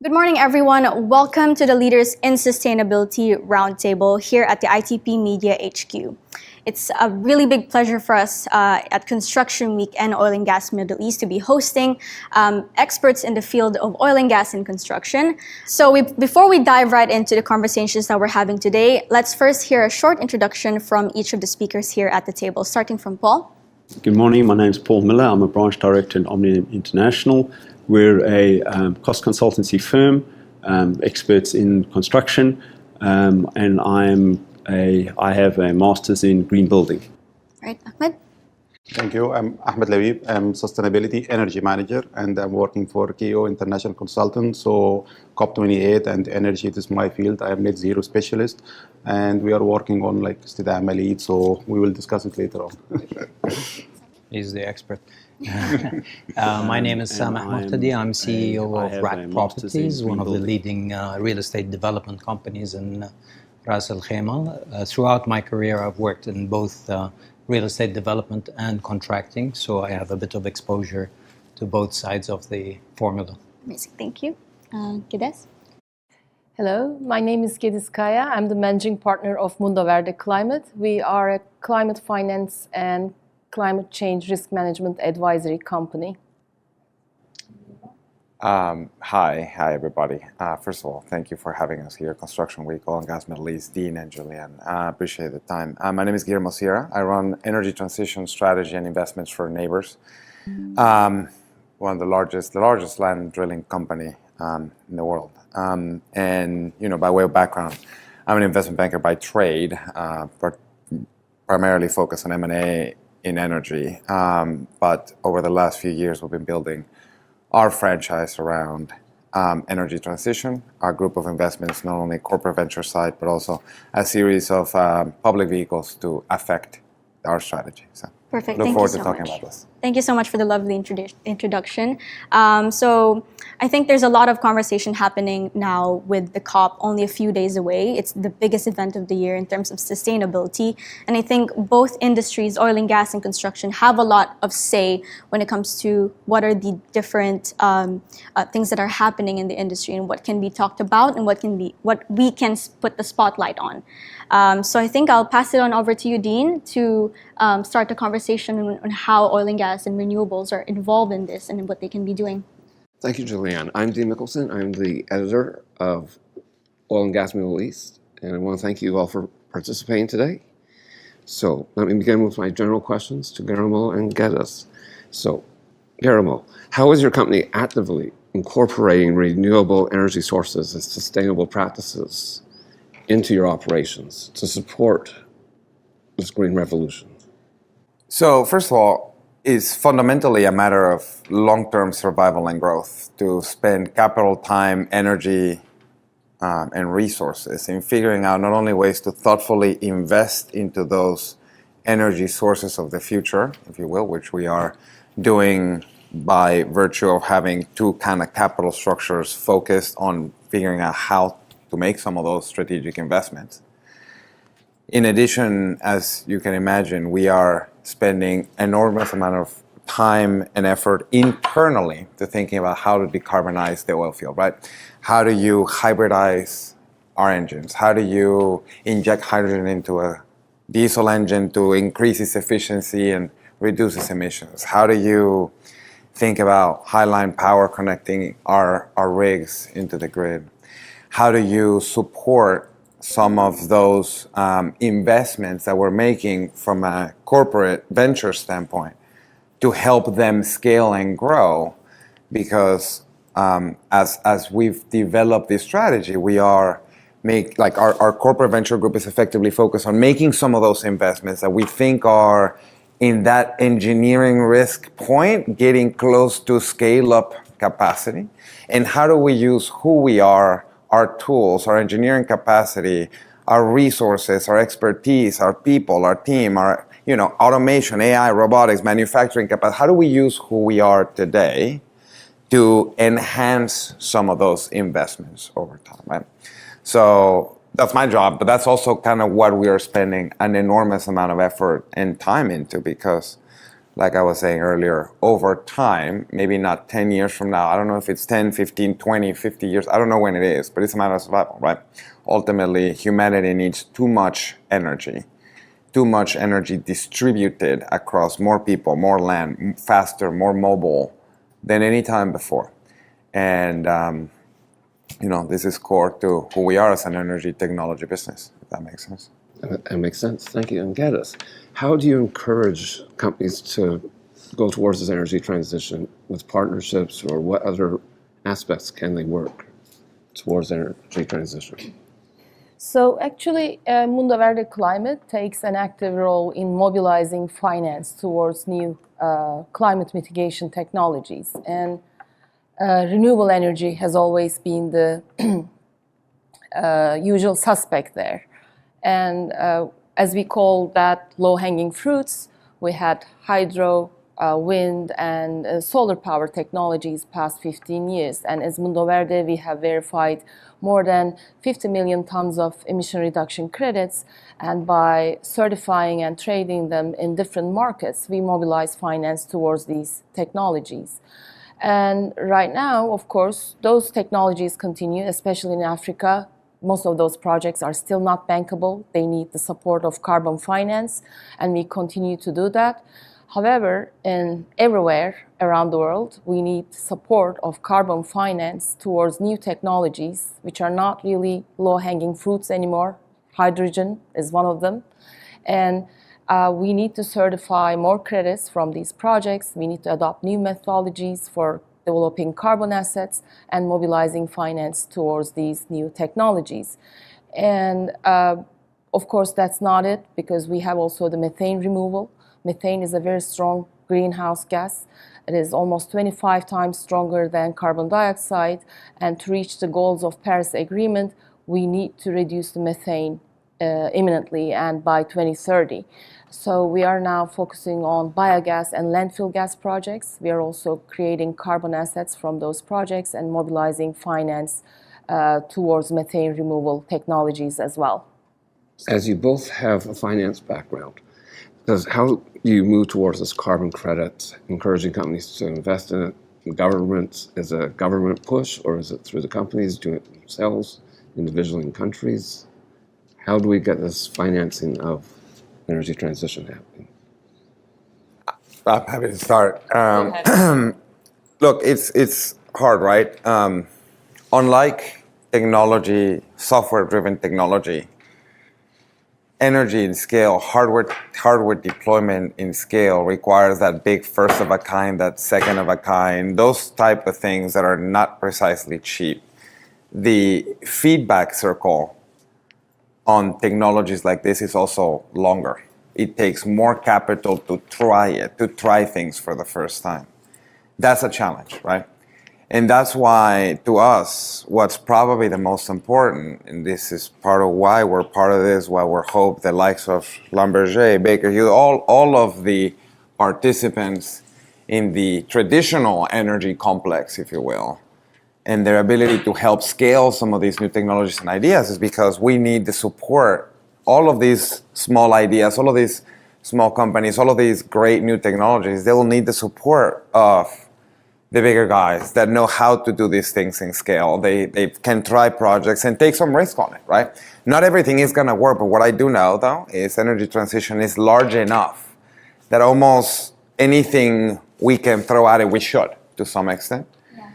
Good morning, everyone. Welcome to the Leaders in Sustainability Roundtable here at the ITP Media HQ. It's a really big pleasure for us at Construction Week and Oil and Gas Middle East to be hosting experts in the field of oil and gas and construction. So before we dive right into the conversations that we're having today, let's first hear a short introduction from each of the speakers here at the table, starting from Paul. Good morning, my name is Paul Miller. I'm a branch director in Omnium International. We're a cost consultancy firm, experts in construction, and I have a master's in green building. Right, Ahmed? Thank you. I'm Ahmed Labeeb. I'm Sustainability Energy Manager, and I'm working for KO International Consultants. So COP28 and energy, it is my field. I am net zero specialist, and we are working on استدامة lead. So we will discuss it later on. He's the expert. My name is Sameh Muhtadi. I'm CEO of RAC Properties, one of the leading real estate development companies in Ras Al Khaimah. Throughout my career, I've worked in both real estate development and contracting, so I have a bit of exposure to both sides of the formula. Amazing, thank you. Gediz? Hello, my name is Gediz. I'm the managing partner of Mundo Verde Climate. We are a climate finance and climate change risk management advisory company. Hi everybody. First of all, thank you for having us here. Construction Week, Oil and Gas Middle East, Dean and Julianne. Appreciate the time. My name is Guillermo. I run energy transition strategy and investments for Nabors, one of the largest land drilling company in the world. And by way of background, I'm an investment banker by trade, but primarily focused on M&A in energy. But over the last few years, we've been building our franchise around energy transition, our group of investments, not only corporate venture side, but also a series of public vehicles to affect our strategy. So Perfect. Look Thank forward you to so talking much. about this. Thank you so much for the lovely introduction. So I think there's a lot of conversation happening now with the COP only a few days away. It's the biggest event of the year in terms of sustainability. And I think both industries, oil and gas and construction, have a lot of say when it comes to what are the different things that are happening in the industry and what can be talked about and what we can put the spotlight on. So I think I'll pass it on over to you, Dean, to start the conversation on how oil and gas and renewables are involved in this and what they can be doing. Thank you, Julianne. I'm Dean Mikkelsen. I'm the editor of Oil and Gas Middle East, and I want to thank you all for participating today. So let me begin with my general questions to Guillermo and Gediz. So, Guillermo, how is your company actively incorporating renewable energy sources and sustainable practices into your operations to support this green revolution? So first of all, it's fundamentally a matter of long-term survival and growth to spend capital, time, energy, and resources in figuring out not only ways to thoughtfully invest into those energy sources of the future, if you will, which we are doing by virtue of having two kind of capital structures focused on figuring out how to make some of those strategic investments. In addition, as you can imagine, we are spending enormous amount of time and effort internally to thinking about how to decarbonize the oil field, right? How do you hybridize our engines? How do you inject hydrogen into a diesel engine to increase its efficiency and reduce its emissions? How do you think about highline power connecting our rigs into the grid? How do you support some of those investments that we're making from a corporate venture standpoint to help them scale and grow? Because as we've developed this strategy, we are our corporate venture group is effectively focused on making some of those investments that we think are in that engineering risk point, getting close to scale up capacity. And how do we use who we are, our tools, our engineering capacity, our resources, our expertise, our people, our team, our automation, AI, robotics, manufacturing capacity. How do we use who we are today to enhance some of those investments over time, right? So that's my job, but that's also kind of what we are spending an enormous amount of effort and time into, because like I was saying earlier, over time, maybe not 10 years from now, I don't know if it's 10, 15, 20, 50 years, I don't know when it is, but it's a matter of survival, right? Ultimately, humanity needs too much energy distributed across more people, more land, faster, more mobile than any time before. And, this is core to who we are as an energy technology business, if that makes sense. That makes sense. Thank you. And Gediz, how do you encourage companies to go towards this energy transition with partnerships, or what other aspects can they work towards energy transition? So actually, Mundo Verde Climate takes an active role in mobilizing finance towards new climate mitigation technologies. And renewable energy has always been the usual suspect there. And as we call that low-hanging fruits, we had hydro, wind, and solar power technologies past 15 years. And as Mundo Verde, we have verified more than 50 million tons of emission reduction credits. And by certifying and trading them in different markets, we mobilize finance towards these technologies. And right now, of course, those technologies continue, especially in Africa. Most of those projects are still not bankable. They need the support of carbon finance, and we continue to do that. However, everywhere around the world, we need support of carbon finance towards new technologies, which are not really low-hanging fruits anymore. Hydrogen is one of them. And we need to certify more credits from these projects. We need to adopt new methodologies for developing carbon assets and mobilizing finance towards these new technologies. And of course, that's not it, because we have also the methane removal. Methane is a very strong greenhouse gas. It is almost 25 times stronger than carbon dioxide. And to reach the goals of Paris Agreement, we need to reduce the methane imminently and by 2030. So we are now focusing on biogas and landfill gas projects. We are also creating carbon assets from those projects and mobilizing finance towards methane removal technologies as well. As you both have a finance background, how do you move towards this carbon credit, encouraging companies to invest in it? The government, is a government push, or is it through the companies doing it themselves, individually in countries? How do we get this financing of energy transition happening? I'm happy to start. Look, it's hard, right? Unlike technology, software-driven technology, energy in scale, hardware deployment in scale requires that big first of a kind, that second of a kind, those type of things that are not precisely cheap. The feedback circle on technologies like this is also longer. It takes more capital to try things for the first time. That's a challenge, right? And that's why, to us, what's probably the most important, and this is part of why we're part of this, why we're hope the likes of Schlumberger, Baker Hughes, all of the participants in the traditional energy complex, if you will, and their ability to help scale some of these new technologies and ideas is because we need the support. All of these small ideas, all of these small companies, all of these great new technologies, they will need the support of the bigger guys that know how to do these things in scale. They can try projects and take some risk on it, right? Not everything is gonna work, but what I do know, though, is energy transition is large enough that almost anything we can throw at it, we should, to some extent. Yeah.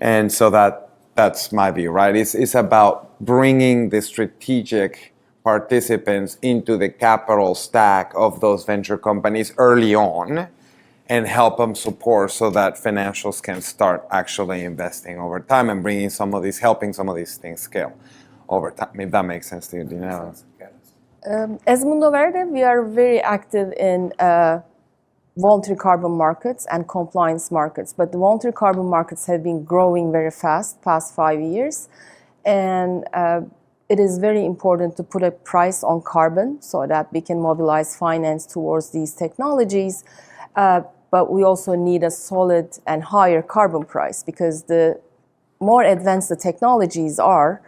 And so that's my view, right? It's about bringing the strategic participants into the capital stack of those venture companies early on, and help them support so that financials can start actually investing over time and helping some of these things scale over time. If that makes sense to you, Dina. As Mundo Verde, we are very active in voluntary carbon markets and compliance markets, but the voluntary carbon markets have been growing very fast past 5 years, and it is very important to put a price on carbon so that we can mobilize finance towards these technologies. But we also need a solid and higher carbon price, because the more advanced the technologies are,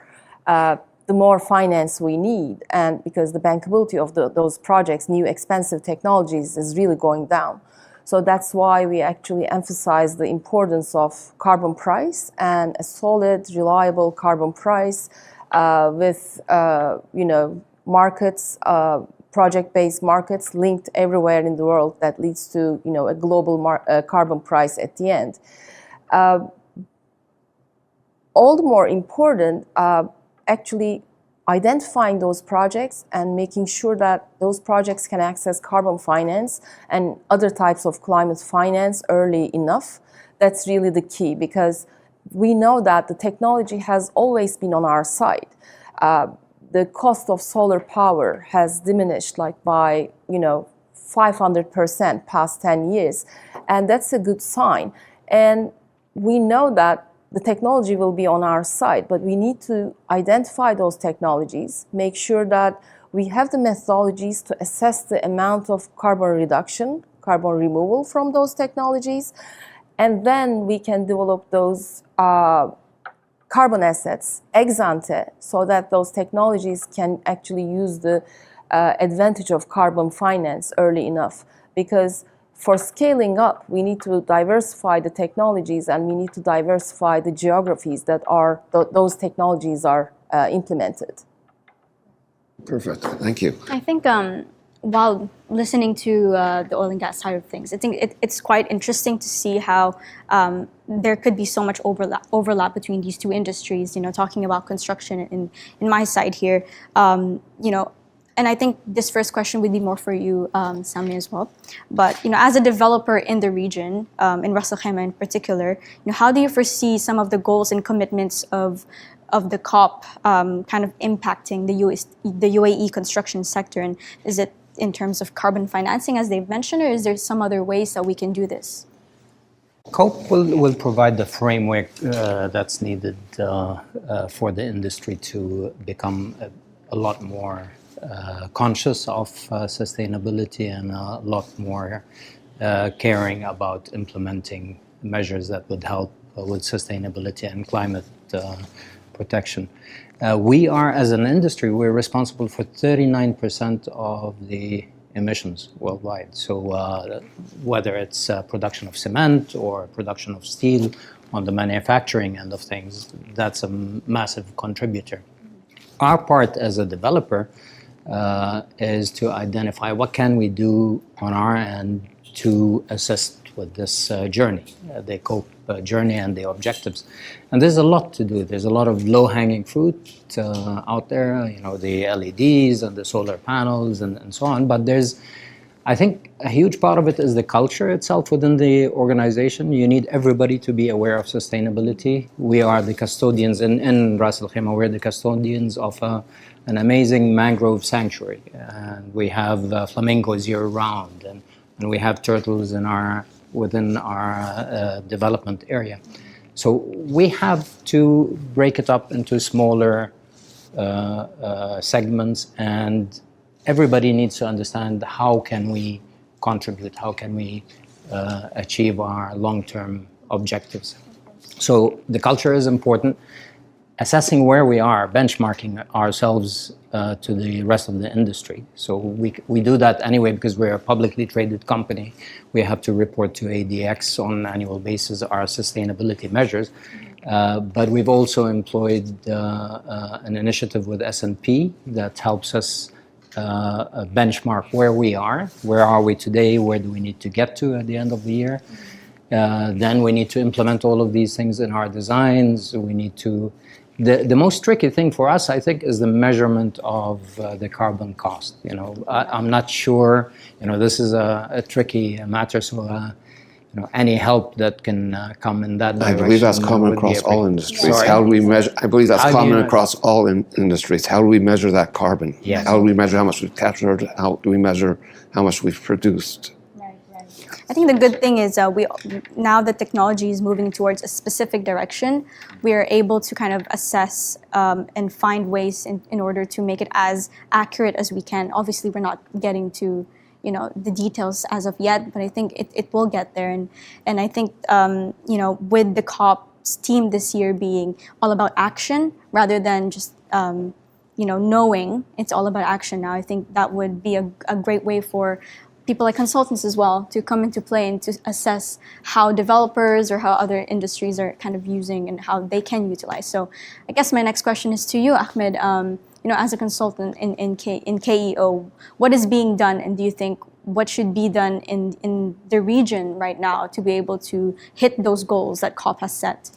the more finance we need, and because the bankability of those projects, new expensive technologies, is really going down. So that's why we actually emphasize the importance of carbon price and a solid, reliable carbon price with markets, project-based markets linked everywhere in the world that leads to a global carbon price at the end. All the more important, actually identifying those projects and making sure that those projects can access carbon finance and other types of climate finance early enough. That's really the key, because we know that the technology has always been on our side. The cost of solar power has diminished by 500% past 10 years, and that's a good sign. And we know that the technology will be on our side, but we need to identify those technologies, make sure that we have the methodologies to assess the amount of carbon reduction, carbon removal from those technologies, and then we can develop those carbon assets ex ante so that those technologies can actually use the advantage of carbon finance early enough. Because for scaling up, we need to diversify the technologies and we need to diversify the geographies that those technologies are implemented. Perfect. Thank you. I think while listening to the oil and gas side of things, I think it's quite interesting to see how there could be so much overlap between these two industries. Talking about construction in my side here, and I think this first question would be more for you, Sameh, as well. But as a developer in the region, in Ras Al Khaimah in particular, how do you foresee some of the goals and commitments of the COP kind of impacting the UAE construction sector? And is it in terms of carbon financing, as they've mentioned, or is there some other ways that we can do this? COP will provide the framework that's needed for the industry to become a lot more conscious of sustainability and a lot more caring about implementing measures that would help with sustainability and climate protection. We are, as an industry, we're responsible for 39% of the emissions worldwide. So whether it's production of cement or production of steel on the manufacturing end of things, that's a massive contributor. Our part as a developer is to identify what can we do on our end to assist with this journey, the COP journey and the objectives. And there's a lot to do. There's a lot of low-hanging fruit out there, the LEDs and the solar panels and so on. But there's, I think, a huge part of it is the culture itself within the organization. You need everybody to be aware of sustainability. We are the custodians in Ras Al Khaimah. We're the custodians of an amazing mangrove sanctuary. And we have flamingos year-round, and we have turtles within our development area. So we have to break it up into smaller segments, and everybody needs to understand how can we contribute, how can we achieve our long-term objectives. So the culture is important. Assessing where we are, benchmarking ourselves to the rest of the industry. So we do that anyway because we're a publicly traded company. We have to report to ADX on an annual basis our sustainability measures. But we've also employed an initiative with S&P that helps us benchmark where we are. Where are we today? Where do we need to get to at the end of the year? Then we need to implement all of these things in our designs. We need to... The most tricky thing for us, I think, is the measurement of the carbon cost. I'm not sure. This is a tricky matter. So, any help that can come in that direction. I believe that's common across all industries. Sorry? How do we measure? I believe that's common across all industries. How do we measure that carbon? Yes. How do we measure how much we've captured? How do we measure how much we've produced? I think the good thing is now that technology is moving towards a specific direction, we are able to kind of assess and find ways in order to make it as accurate as we can. Obviously, we're not getting to the details as of yet, but I think it will get there. And I think with the COP's team this year being all about action rather than just knowing, it's all about action now. I think that would be a great way for people like consultants as well to come into play and to assess how developers or how other industries are kind of using and how they can utilize. So I guess my next question is to you, Ahmed. As a consultant in KEO, what is being done, and do you think what should be done in the region right now to be able to hit those goals that COP has set?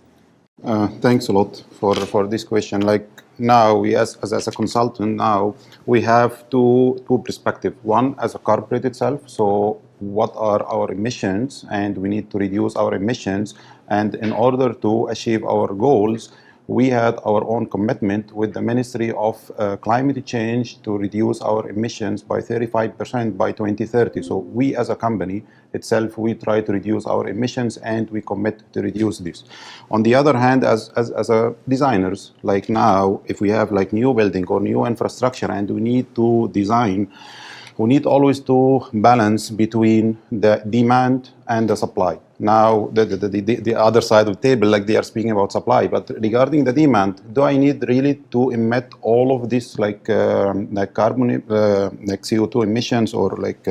Thanks a lot for this question. Like now, we as a consultant now, we have two perspectives. One, as a corporate itself, so what are our emissions, and we need to reduce our emissions. And in order to achieve our goals, we had our own commitment with the Ministry of Climate Change to reduce our emissions by 35% by 2030. So we as a company itself, we try to reduce our emissions and we commit to reduce this. On the other hand, as a designers, like now, if we have like new building or new infrastructure and we need to design, we need always to balance between the demand and the supply. Now, the other side of the table, like they are speaking about supply, but regarding the demand, do I need really to emit all of this like carbon, like CO2 emissions or like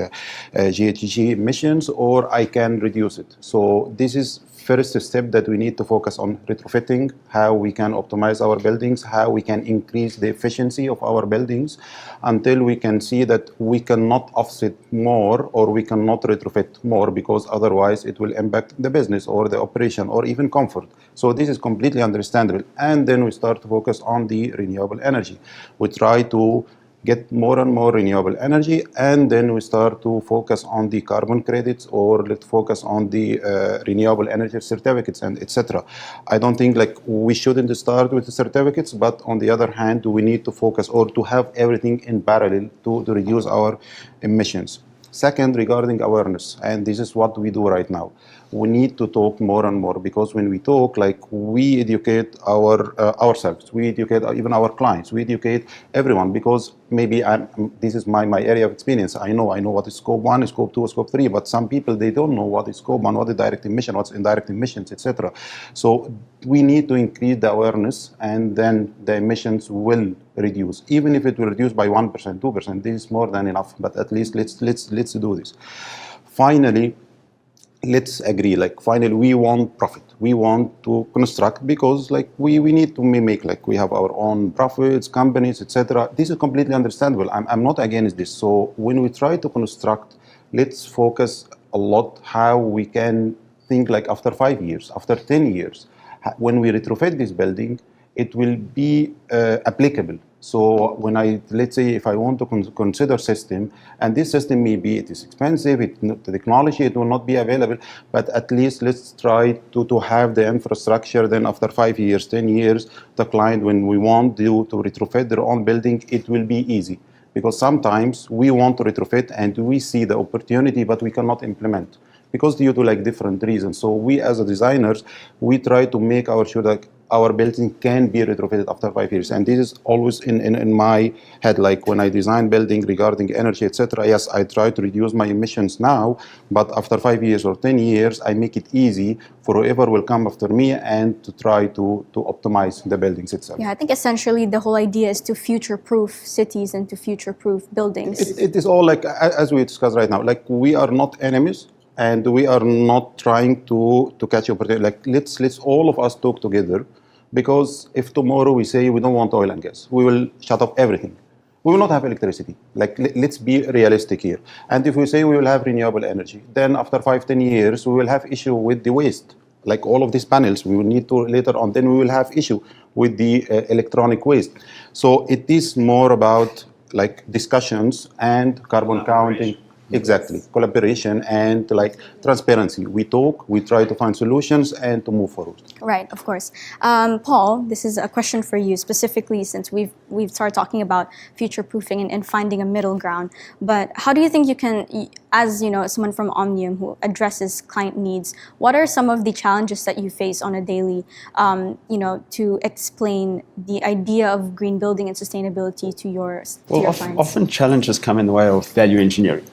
GHG emissions, or I can reduce it? So this is first step that we need to focus on retrofitting, how we can optimize our buildings, how we can increase the efficiency of our buildings until we can see that we cannot offset more or we cannot retrofit more, because otherwise it will impact the business or the operation or even comfort. So this is completely understandable. And then we start to focus on the renewable energy. We try to get more and more renewable energy, and then we start to focus on the carbon credits, or let's focus on the renewable energy certificates and etc. I don't think like we shouldn't start with the certificates, but on the other hand, we need to focus or to have everything in parallel to reduce our emissions. Second, regarding awareness, and this is what we do right now. We need to talk more and more, because when we talk, like we educate ourselves, we educate even our clients, we educate everyone, because maybe this is my area of experience. I know what is scope 1, scope 2, scope 3, but some people, they don't know what is scope 1, what is direct emission, what's indirect emissions, etc. So we need to increase the awareness, and then the emissions will reduce. Even if it will reduce by 1%, 2%, this is more than enough, but at least let's do this. Finally, let's agree, like finally we want profit. We want to construct because like we need to make, like we have our own profits, companies, etc. This is completely understandable. I'm not against this. So when we try to construct, let's focus a lot how we can think like after 5 years, after 10 years. When we retrofit this building, it will be applicable. So when let's say if I want to consider system, and this system maybe it is expensive, the technology, it will not be available, but at least let's try to have the infrastructure. Then after 5 years, 10 years, the client, when we want to retrofit their own building, it will be easy. Because sometimes we want to retrofit and we see the opportunity, but we cannot implement, because due to like different reasons. So we as a designers, we try to make sure that our building can be retrofitted after 5 years. And this is always in my head, like when I design building regarding energy, etc. Yes, I try to reduce my emissions now, but after 5 years or 10 years, I make it easy for whoever will come after me and to try to optimize the buildings itself. Yeah, I think essentially the whole idea is to future-proof cities and to future-proof buildings. It is all like, as we discussed right now, like we are not enemies, and we are not trying to catch opportunity. Like let's all of us talk together, because if tomorrow we say we don't want oil and gas, we will shut off everything. We will not have electricity. Like let's be realistic here. And if we say we will have renewable energy, then after 5-10 years we will have issue with the waste. Like all of these panels, we will need to later on. Then we will have issue with the electronic waste. So it is more about like discussions and carbon counting. Exactly, collaboration and like transparency. We talk, we try to find solutions and to move forward. Right, of course. Paul, this is a question for you specifically, since we've started talking about future-proofing and finding a middle ground. But how do you think you can, as someone from Omnium who addresses client needs, what are some of the challenges that you face on a daily, to explain the idea of green building and sustainability to your clients? Often challenges come in the way of value engineering.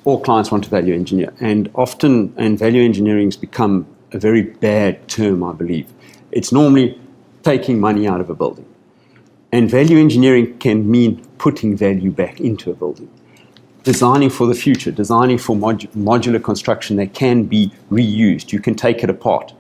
All clients want to value engineer, and value engineering has become a very bad term, I believe. It's normally taking money out of a building. And value engineering can mean putting value back into a building. designing for the future, designing for modular construction that can be reused. You can take it apart.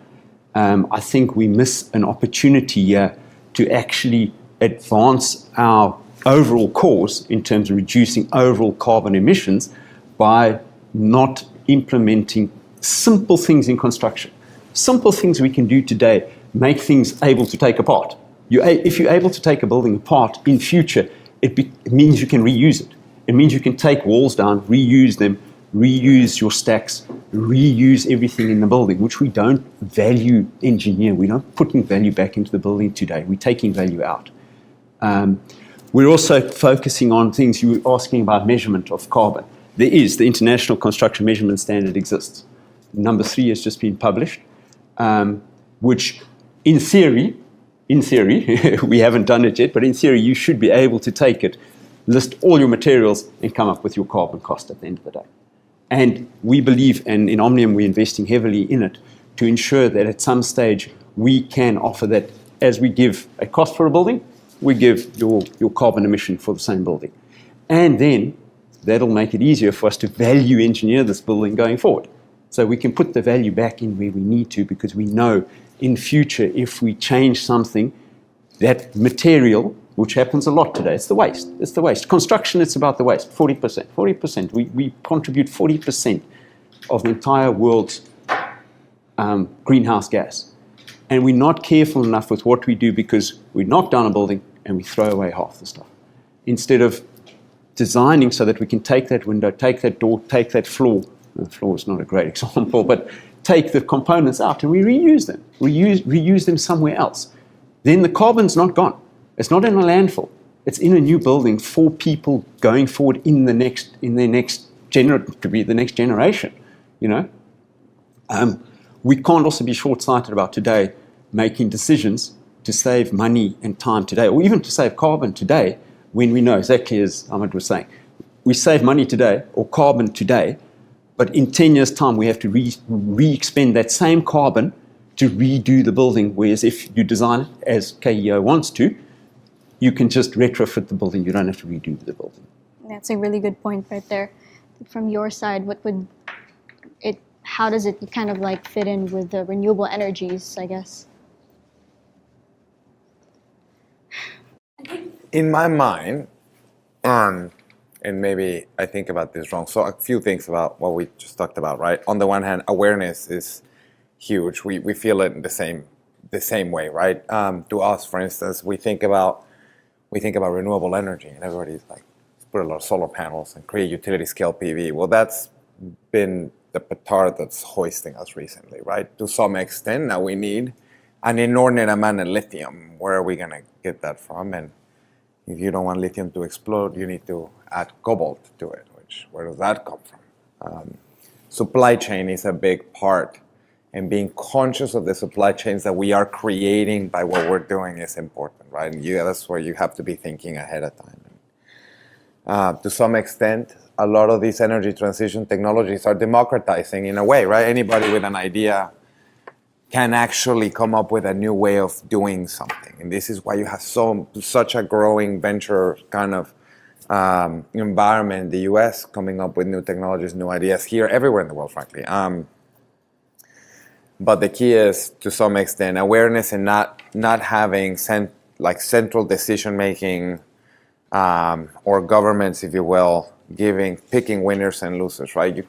I think we miss an opportunity here to actually advance our overall cause in terms of reducing overall carbon emissions by not implementing simple things in construction. Simple things we can do today make things able to take apart. If you're able to take a building apart in future, it means you can reuse it. It means you can take walls down, reuse them, reuse your stacks, reuse everything in the building, which we don't value engineer. We're not putting value back into the building today. We're taking value out. We're also focusing on things you were asking about measurement of carbon. There is, the International Construction Measurement Standard exists. Number 3 has just been published, which in theory, we haven't done it yet, but in theory you should be able to take it, list all your materials and come up with your carbon cost at the end of the day. And we believe, and in Omnium we're investing heavily in it, to ensure that at some stage we can offer that as we give a cost for a building, we give your carbon emission for the same building. And then that'll make it easier for us to value engineer this building going forward. So we can put the value back in where we need to, because we know in future if we change something, that material, which happens a lot today, it's the waste. It's the waste. Construction, it's about the waste, 40%. 40%. We contribute 40% of the entire world's greenhouse gas. And we're not careful enough with what we do, because we knock down a building and we throw away half the stuff. Instead of designing so that we can take that window, take that door, take that floor. The floor is not a great example, but take the components out and we reuse them. Reuse them somewhere else. Then the carbon's not gone. It's not in a landfill. It's in a new building for people going forward to be the next generation. You know, we can't also be short-sighted about today making decisions to save money and time today, or even to save carbon today, when we know exactly as Ahmed was saying, we save money today or carbon today, but in 10 years' time we have to re-expend that same carbon to redo the building. Whereas if you design it as KEO wants to, you can just retrofit the building. You don't have to redo the building. That's a really good point right there. From your side, how does it kind of like fit in with the renewable energies, I guess? In my mind, and maybe I think about this wrong, so a few things about what we just talked about, right? On the one hand, awareness is huge. We feel it in the same way, right? To us, for instance, we think about renewable energy, and everybody's like, let's put a lot of solar panels and create utility scale PV. Well, that's been the petard that's hoisting us recently, right? To some extent, now we need an inordinate amount of lithium. Where are we going to get that from? And if you don't want lithium to explode, you need to add cobalt to it, where does that come from? Supply chain is a big part, and being conscious of the supply chains that we are creating by what we're doing is important, right? And that's where you have to be thinking ahead of time. To some extent, a lot of these energy transition technologies are democratizing in a way, right? Anybody with an idea can actually come up with a new way of doing something. And this is why you have such a growing venture kind of environment in the US, coming up with new technologies, new ideas here, everywhere in the world, frankly. But the key is, to some extent, awareness and not having central decision making or governments, if you will, picking winners and losers, right?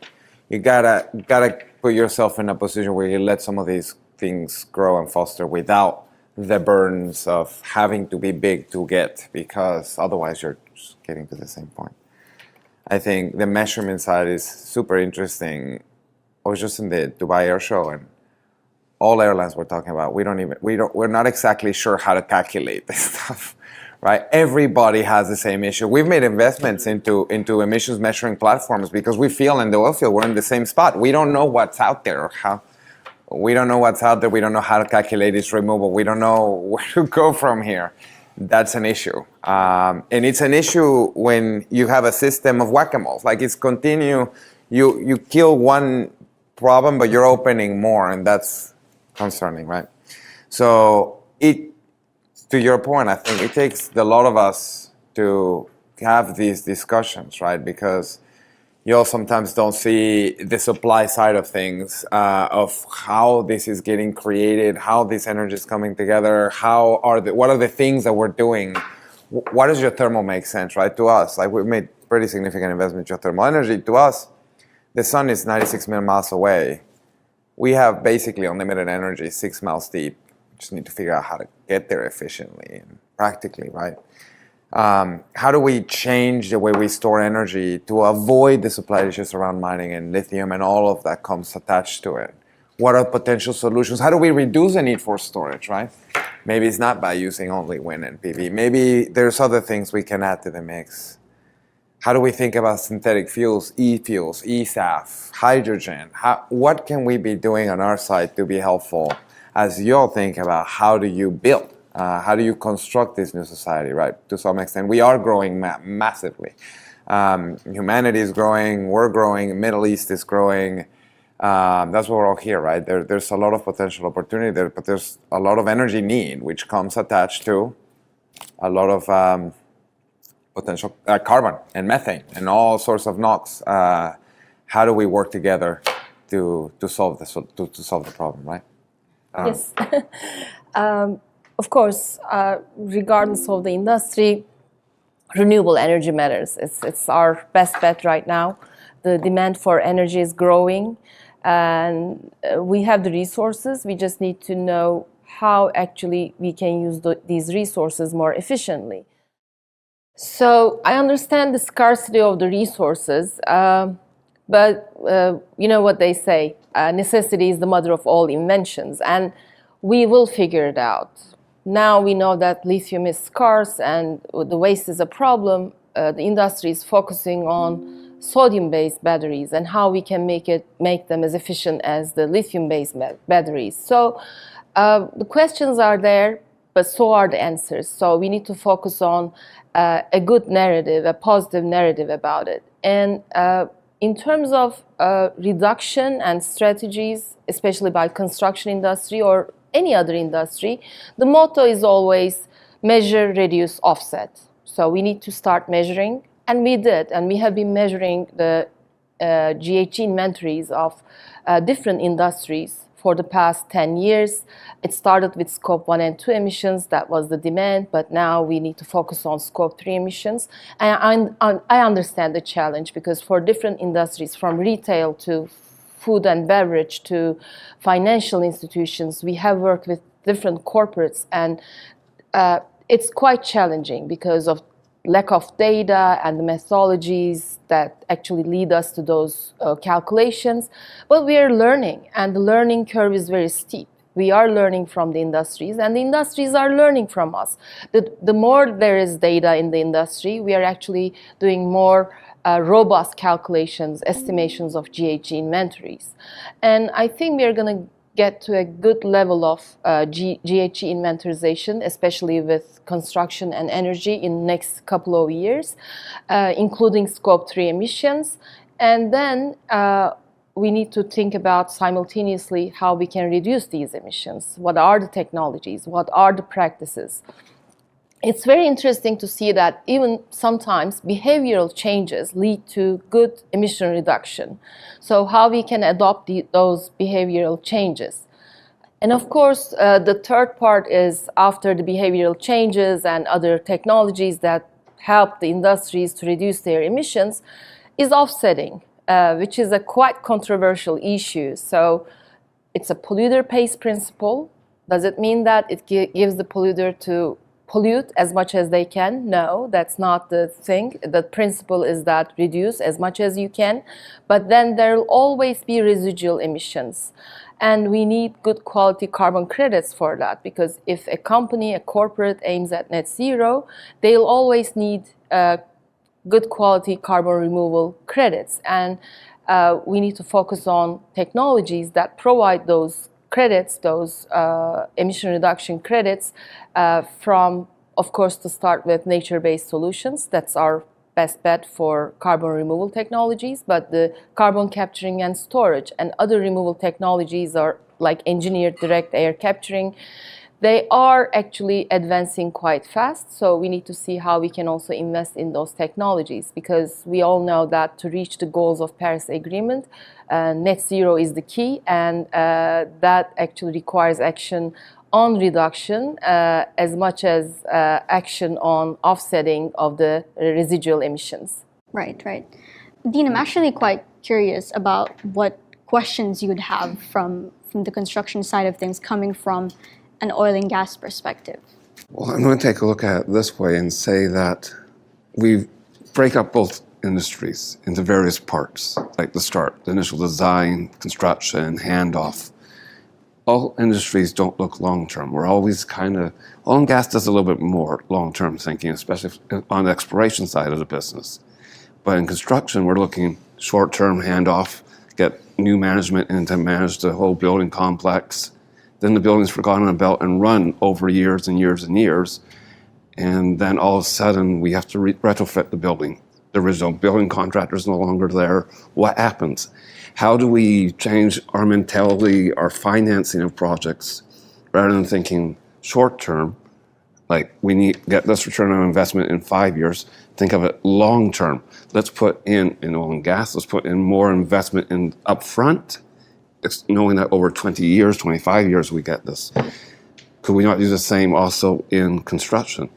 You gotta put yourself in a position where you let some of these things grow and foster without the burdens of having to be big to get, because otherwise you're just getting to the same point. I think the measurement side is super interesting. I was just in the Dubai Air Show, and all airlines were talking about, we're not exactly sure how to calculate this stuff, right? Everybody has the same issue. We've made investments into emissions measuring platforms because we feel in the oil field we're in the same spot. We don't know what's out there, we don't know what's out there. We don't know how to calculate its removal. We don't know where to go from here. That's an issue. And it's an issue when you have a system of whack-a-mole. Like, it's continue, you kill one problem, but you're opening more, and that's concerning, right? So to your point, I think it takes a lot of us to have these discussions, right? Because you all sometimes don't see the supply side of things, of how this is getting created, how this energy is coming together, what are the things that we're doing. Why does geothermal make sense, right? To us, like we've made pretty significant investment in geothermal energy. To us, the sun is 96 million miles away. We have basically unlimited energy, 6 miles deep. We just need to figure out how to get there efficiently and practically, right? How do we change the way we store energy to avoid the supply issues around mining and lithium and all of that comes attached to it? What are potential solutions? How do we reduce the need for storage, right? Maybe it's not by using only wind and PV. Maybe there's other things we can add to the mix. How do we think about synthetic fuels, e-fuels, e-SAF, hydrogen? What can we be doing on our side to be helpful as you all think about how do you build? How do you construct this new society, right? To some extent, we are growing massively. Humanity is growing, we're growing, Middle East is growing. That's why we're all here, right? There's a lot of potential opportunity there, but there's a lot of energy need, which comes attached to a lot of potential carbon and methane and all sorts of NOx. How do we work together to solve the problem, right? Yes. Of course, regardless of the industry, renewable energy matters. It's our best bet right now. The demand for energy is growing, and we have the resources. We just need to know how actually we can use these resources more efficiently. So I understand the scarcity of the resources, but you know what they say, necessity is the mother of all inventions, and we will figure it out. Now we know that lithium is scarce and the waste is a problem. The industry is focusing on sodium-based batteries and how we can make them as efficient as the lithium-based batteries. So the questions are there, but so are the answers. So we need to focus on a good narrative, a positive narrative about it. And in terms of reduction and strategies, especially by construction industry or any other industry, the motto is always measure, reduce, offset. So we need to start measuring, and we did, and we have been measuring the GHG inventories of different industries for the past 10 years. It started with Scope 1 and 2 emissions, that was the demand, but now we need to focus on Scope 3 emissions. And I understand the challenge, because for different industries, from retail to food and beverage to financial institutions, we have worked with different corporates, and it's quite challenging because of lack of data and the methodologies that actually lead us to those calculations. But we are learning, and the learning curve is very steep. We are learning from the industries, and the industries are learning from us. The more there is data in the industry, we are actually doing more robust calculations, estimations of GHG inventories. And I think we are going to get to a good level of GHG inventarization, especially with construction and energy in the next couple of years, including Scope 3 emissions. And then we need to think about simultaneously how we can reduce these emissions. What are the technologies? What are the practices? It's very interesting to see that even sometimes behavioral changes lead to good emission reduction. So how we can adopt those behavioral changes. And of course, the third part is, after the behavioral changes and other technologies that help the industries to reduce their emissions, is offsetting, which is a quite controversial issue. So it's a polluter pays principle. Does it mean that it gives the polluter to pollute as much as they can? No, that's not the thing. The principle is that reduce as much as you can, but then there will always be residual emissions. And we need good quality carbon credits for that, because if a company, a corporate aims at net zero, they'll always need good quality carbon removal credits. And we need to focus on technologies that provide those credits, those emission reduction credits, from, of course, to start with nature-based solutions. That's our best bet for carbon removal technologies, but the carbon capturing and storage and other removal technologies are like engineered direct air capturing. They are actually advancing quite fast, so we need to see how we can also invest in those technologies, because we all know that to reach the goals of Paris Agreement, net zero is the key, and that actually requires action on reduction as much as action on offsetting of the residual emissions. Right, right. Dean, I'm actually quite curious about what questions you would have from the construction side of things coming from an oil and gas perspective. Well, I'm going to take a look at it this way and say that we break up both industries into various parts, like the start, the initial design, construction, handoff. All industries don't look long-term. We're always oil and gas does a little bit more long-term thinking, especially on the exploration side of the business. But in construction, we're looking short-term handoff, get new management in to manage the whole building complex. Then the building's forgotten about and run over years and years and years. And then all of a sudden, we have to retrofit the building. The original building contractor is no longer there. What happens? How do we change our mentality, our financing of projects, rather than thinking short-term, like we need to get this return on investment in 5 years, think of it long-term. Let's put in oil and gas, let's put in more investment in upfront, knowing that over 20 years, 25 years, we get this. Could we not do the same also in construction?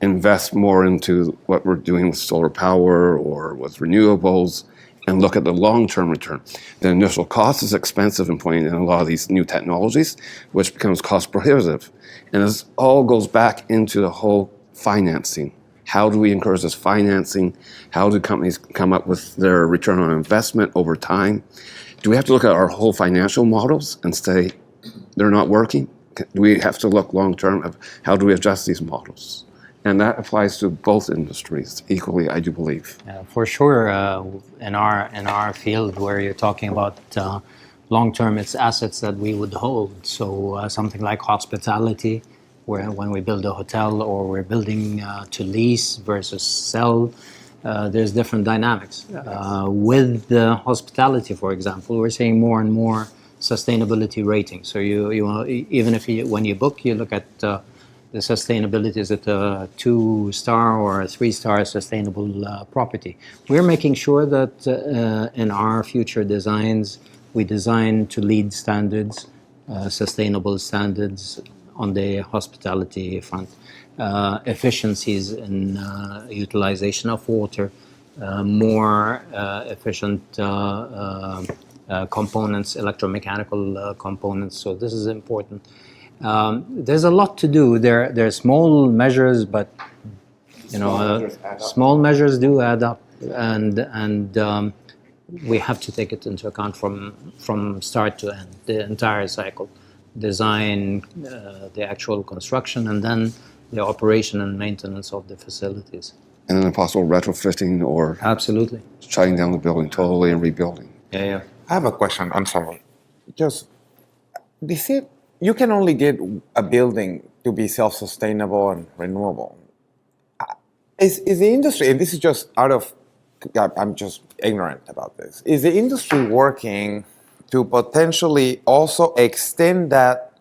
Invest more into what we're doing with solar power or with renewables and look at the long-term return. The initial cost is expensive in putting in a lot of these new technologies, which becomes cost prohibitive. And this all goes back into the whole financing. How do we encourage this financing? How do companies come up with their return on investment over time? Do we have to look at our whole financial models and say they're not working? Do we have to look long-term of how do we adjust these models? And that applies to both industries equally, I do believe. For sure, in our field where you're talking about long-term, it's assets that we would hold. So something like hospitality, where when we build a hotel or we're building to lease versus sell, there's different dynamics. With the hospitality, for example, we're seeing more and more sustainability ratings. So even if when you book, you look at the sustainability, is it a 2-star or a 3-star sustainable property? We're making sure that in our future designs, we design to LEED standards, sustainable standards on the hospitality front, efficiencies in utilization of water, more efficient components, electromechanical components. So this is important. There's a lot to do. There are small measures, but small measures do add up, and we have to take it into account from start to end, the entire cycle, design, the actual construction, and then the operation and maintenance of the facilities. And then possible retrofitting or absolutely shutting down the building totally and rebuilding. Yeah. I have a question. I'm sorry. You can only get a building to be self-sustainable and renewable. Is the industry, and this is just I'm just ignorant about this, is the industry working to potentially also extend that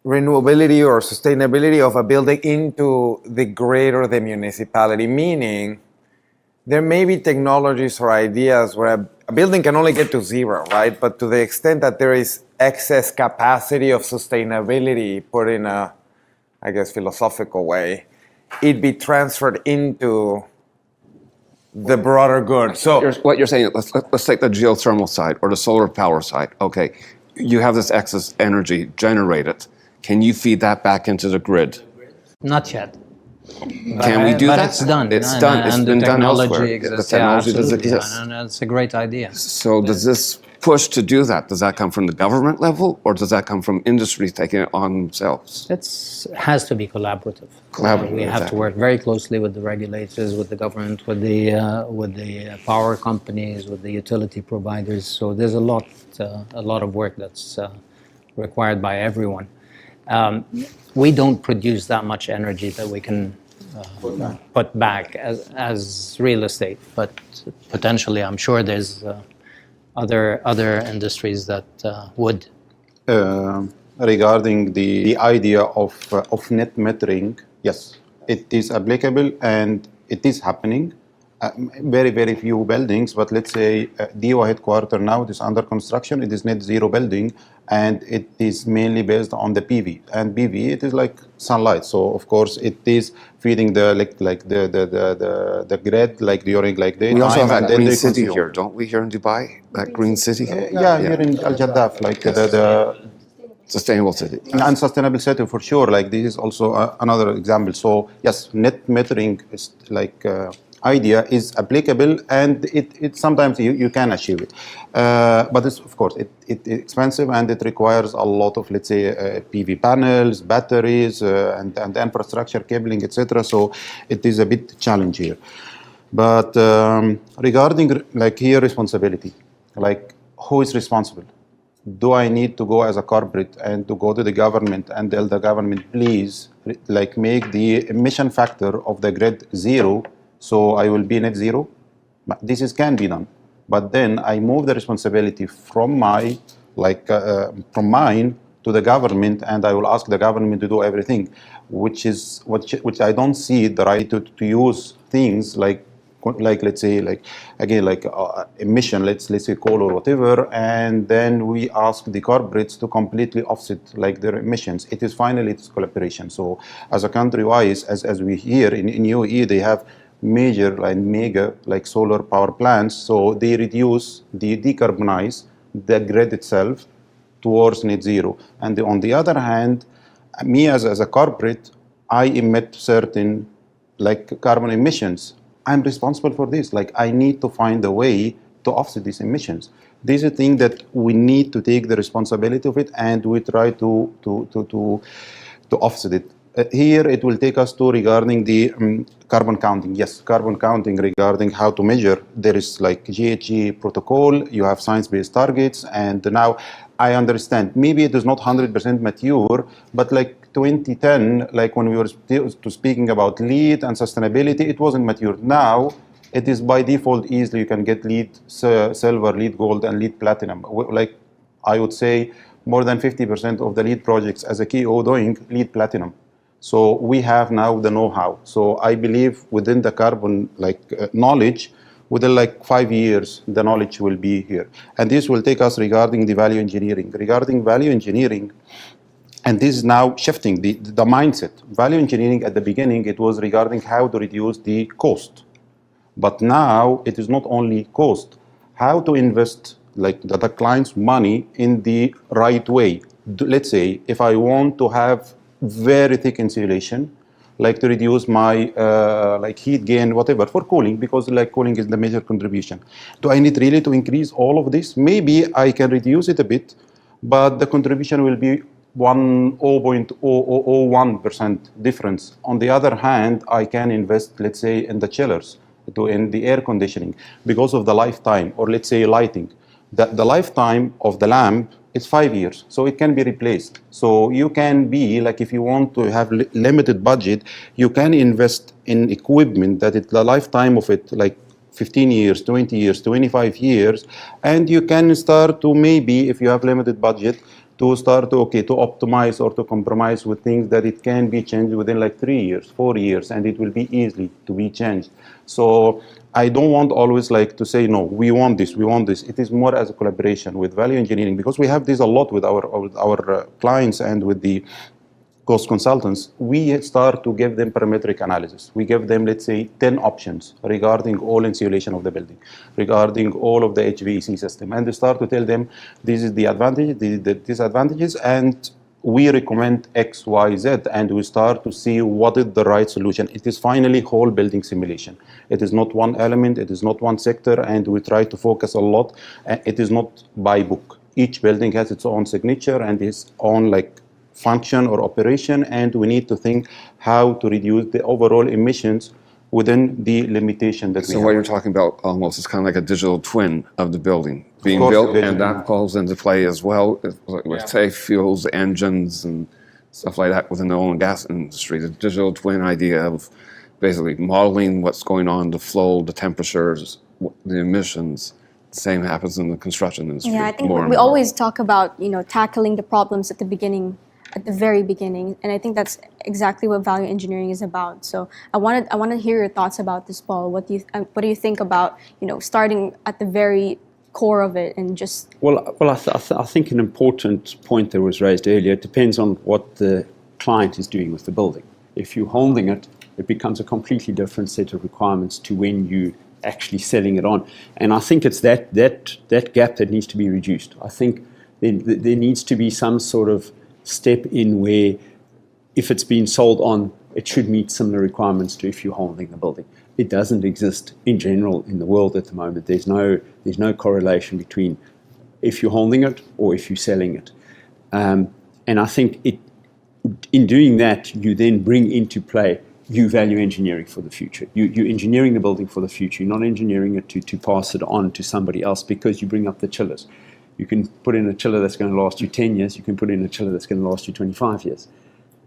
renewability or sustainability of a building into the grid or the municipality? Meaning, there may be technologies or ideas where a building can only get to zero, right? But to the extent that there is excess capacity of sustainability, put in a, I guess, philosophical way, it be transferred into the broader good. So what you're saying, let's take the geothermal side or the solar power side. Okay, you have this excess energy generated. Can you feed that back into the grid? Not yet. Can we do that? But it's done. It's done. It's been done elsewhere. Exists. The technology does absolutely. exist. And it's a great idea. So does this push to do that? Does that come from the government level, or does that come from industry taking it on themselves? It has to be collaborative. We have to work very closely with the regulators, with the government, with the power companies, with the utility providers. So there's a lot of work that's required by everyone. We don't produce that much energy that we can put back as real estate, but potentially I'm sure there's other industries that would. regarding the idea of net metering, yes, it is applicable and it is happening. Very, very few buildings, but let's say DO headquarters now, it is under construction, it is net zero building, and it is mainly based on the PV. And PV, it is like sunlight, so of course it is feeding the the grid like during like daytime. We also have that green city consume. here, don't we, here in Dubai? That green city? Yeah, here in Al Jaddaf, like the Sustainable city. and sustainable city for sure. Like this is also another example. So yes, net metering is like idea is applicable, and it sometimes you can achieve it, but it's, of course it's expensive and it requires a lot of, let's say, PV panels, batteries, and infrastructure cabling, etc. So it is a bit challenging here. But regarding like here responsibility, like who is responsible? Do I need to go as a corporate and to go to the government and tell the government, please, like make the emission factor of the grid zero, so I will be net zero? This can be done. But then I move the responsibility from my, from mine to the government, and I will ask the government to do everything, which I don't see the right to use things like let's say, like again, like emission, let's say coal or whatever, and then we ask the corporates to completely offset like their emissions. It is finally it's collaboration. So as a country-wise, as we hear in UAE, they have major like mega like solar power plants, so they decarbonize the grid itself towards net zero. And on the other hand, me as a corporate, I emit certain like carbon emissions. I'm responsible for this. Like I need to find a way to offset these emissions. This is a thing that we need to take the responsibility of it, and we try to offset it. Here it will take us to regarding the carbon counting. Yes, carbon counting regarding how to measure. There is like GHG protocol, you have science-based targets, and now I understand maybe it is not 100% mature, but like 2010, like when we were speaking about LEED and sustainability, it wasn't mature. Now it is by default easily you can get LEED silver, LEED gold, and LEED platinum. Like I would say more than 50% of the LEED projects as a KO doing LEED platinum. So we have now the know-how. So I believe within the carbon knowledge, within like 5 years, the knowledge will be here. And this will take us regarding the value engineering. Regarding value engineering, and this is now shifting the mindset. Value engineering at the beginning, it was regarding how to reduce the cost. But now it is not only cost, how to invest like the client's money in the right way. Let's say if I want to have very thick insulation, like to reduce my like heat gain, whatever, for cooling, because like cooling is the major contribution. Do I need really to increase all of this? Maybe I can reduce it a bit, but the contribution will be 0.01% difference. On the other hand, I can invest, let's say, in the chillers, in the air conditioning, because of the lifetime, or let's say lighting. The lifetime of the lamp is 5 years, so it can be replaced. So you can be like, if you want to have limited budget, you can invest in equipment that the lifetime of it like 15 years, 20 years, 25 years, and you can start to maybe, if you have limited budget, to start to optimize or to compromise with things that it can be changed within like 3 years, 4 years, and it will be easily to be changed. So I don't want always like to say, no, we want this, we want this. It is more as a collaboration with value engineering, because we have this a lot with our clients and with the cost consultants. We start to give them parametric analysis. We give them, let's say, 10 options regarding all insulation of the building, regarding all of the HVAC system. And they start to tell them, this is the advantage, the disadvantages, and we recommend X, Y, Z, and we start to see what is the right solution. It is finally whole building simulation. It is not one element, it is not one sector, and we try to focus a lot. It is not by book. Each building has its own signature and its own like function or operation, and we need to think how to reduce the overall emissions within the limitation that we have. So what you're talking about almost is kind of like a digital twin of the building being built, and that calls into play as well with safe fuels, engines, and stuff like that within the oil and gas industry. The digital twin idea of basically modeling what's going on, the flow, the temperatures, the emissions, same happens in the construction industry. Yeah, I think more and we more. always talk about, tackling the problems at the beginning, at the very beginning, and I think that's exactly what value engineering is about. So I want to hear your thoughts about this, Paul. What do you think about, starting at the very core of it and just... Well, I think an important point that was raised earlier, it depends on what the client is doing with the building. If you're holding it, it becomes a completely different set of requirements to when you actually selling it on. And I think it's that gap that needs to be reduced. I think there needs to be some sort of step in where if it's been sold on, it should meet similar requirements to if you're holding the building. It doesn't exist in general in the world at the moment. There's no correlation between if you're holding it or if you're selling it. And I think in doing that, you then bring into play you value engineering for the future. You're engineering the building for the future. You're not engineering it to pass it on to somebody else because you bring up the chillers. You can put in a chiller that's going to last you 10 years. You can put in a chiller that's going to last you 25 years.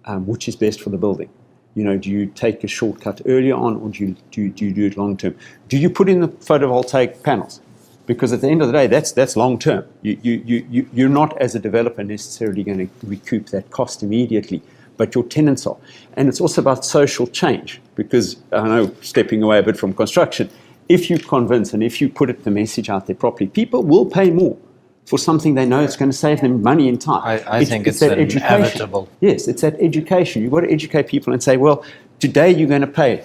Which is best for the building? Do you take a shortcut earlier on, or do you do it long term? Do you put in the photovoltaic panels? Because at the end of the day, that's long term. You're not, as a developer, necessarily going to recoup that cost immediately, but your tenants are. And it's also about social change, because I know, stepping away a bit from construction, if you convince and if you put the message out there properly, people will pay more for something they know it's going to save them money and time. I think it's that inevitable. Yes, it's that education. You've got to educate people and say, well, today you're going to pay.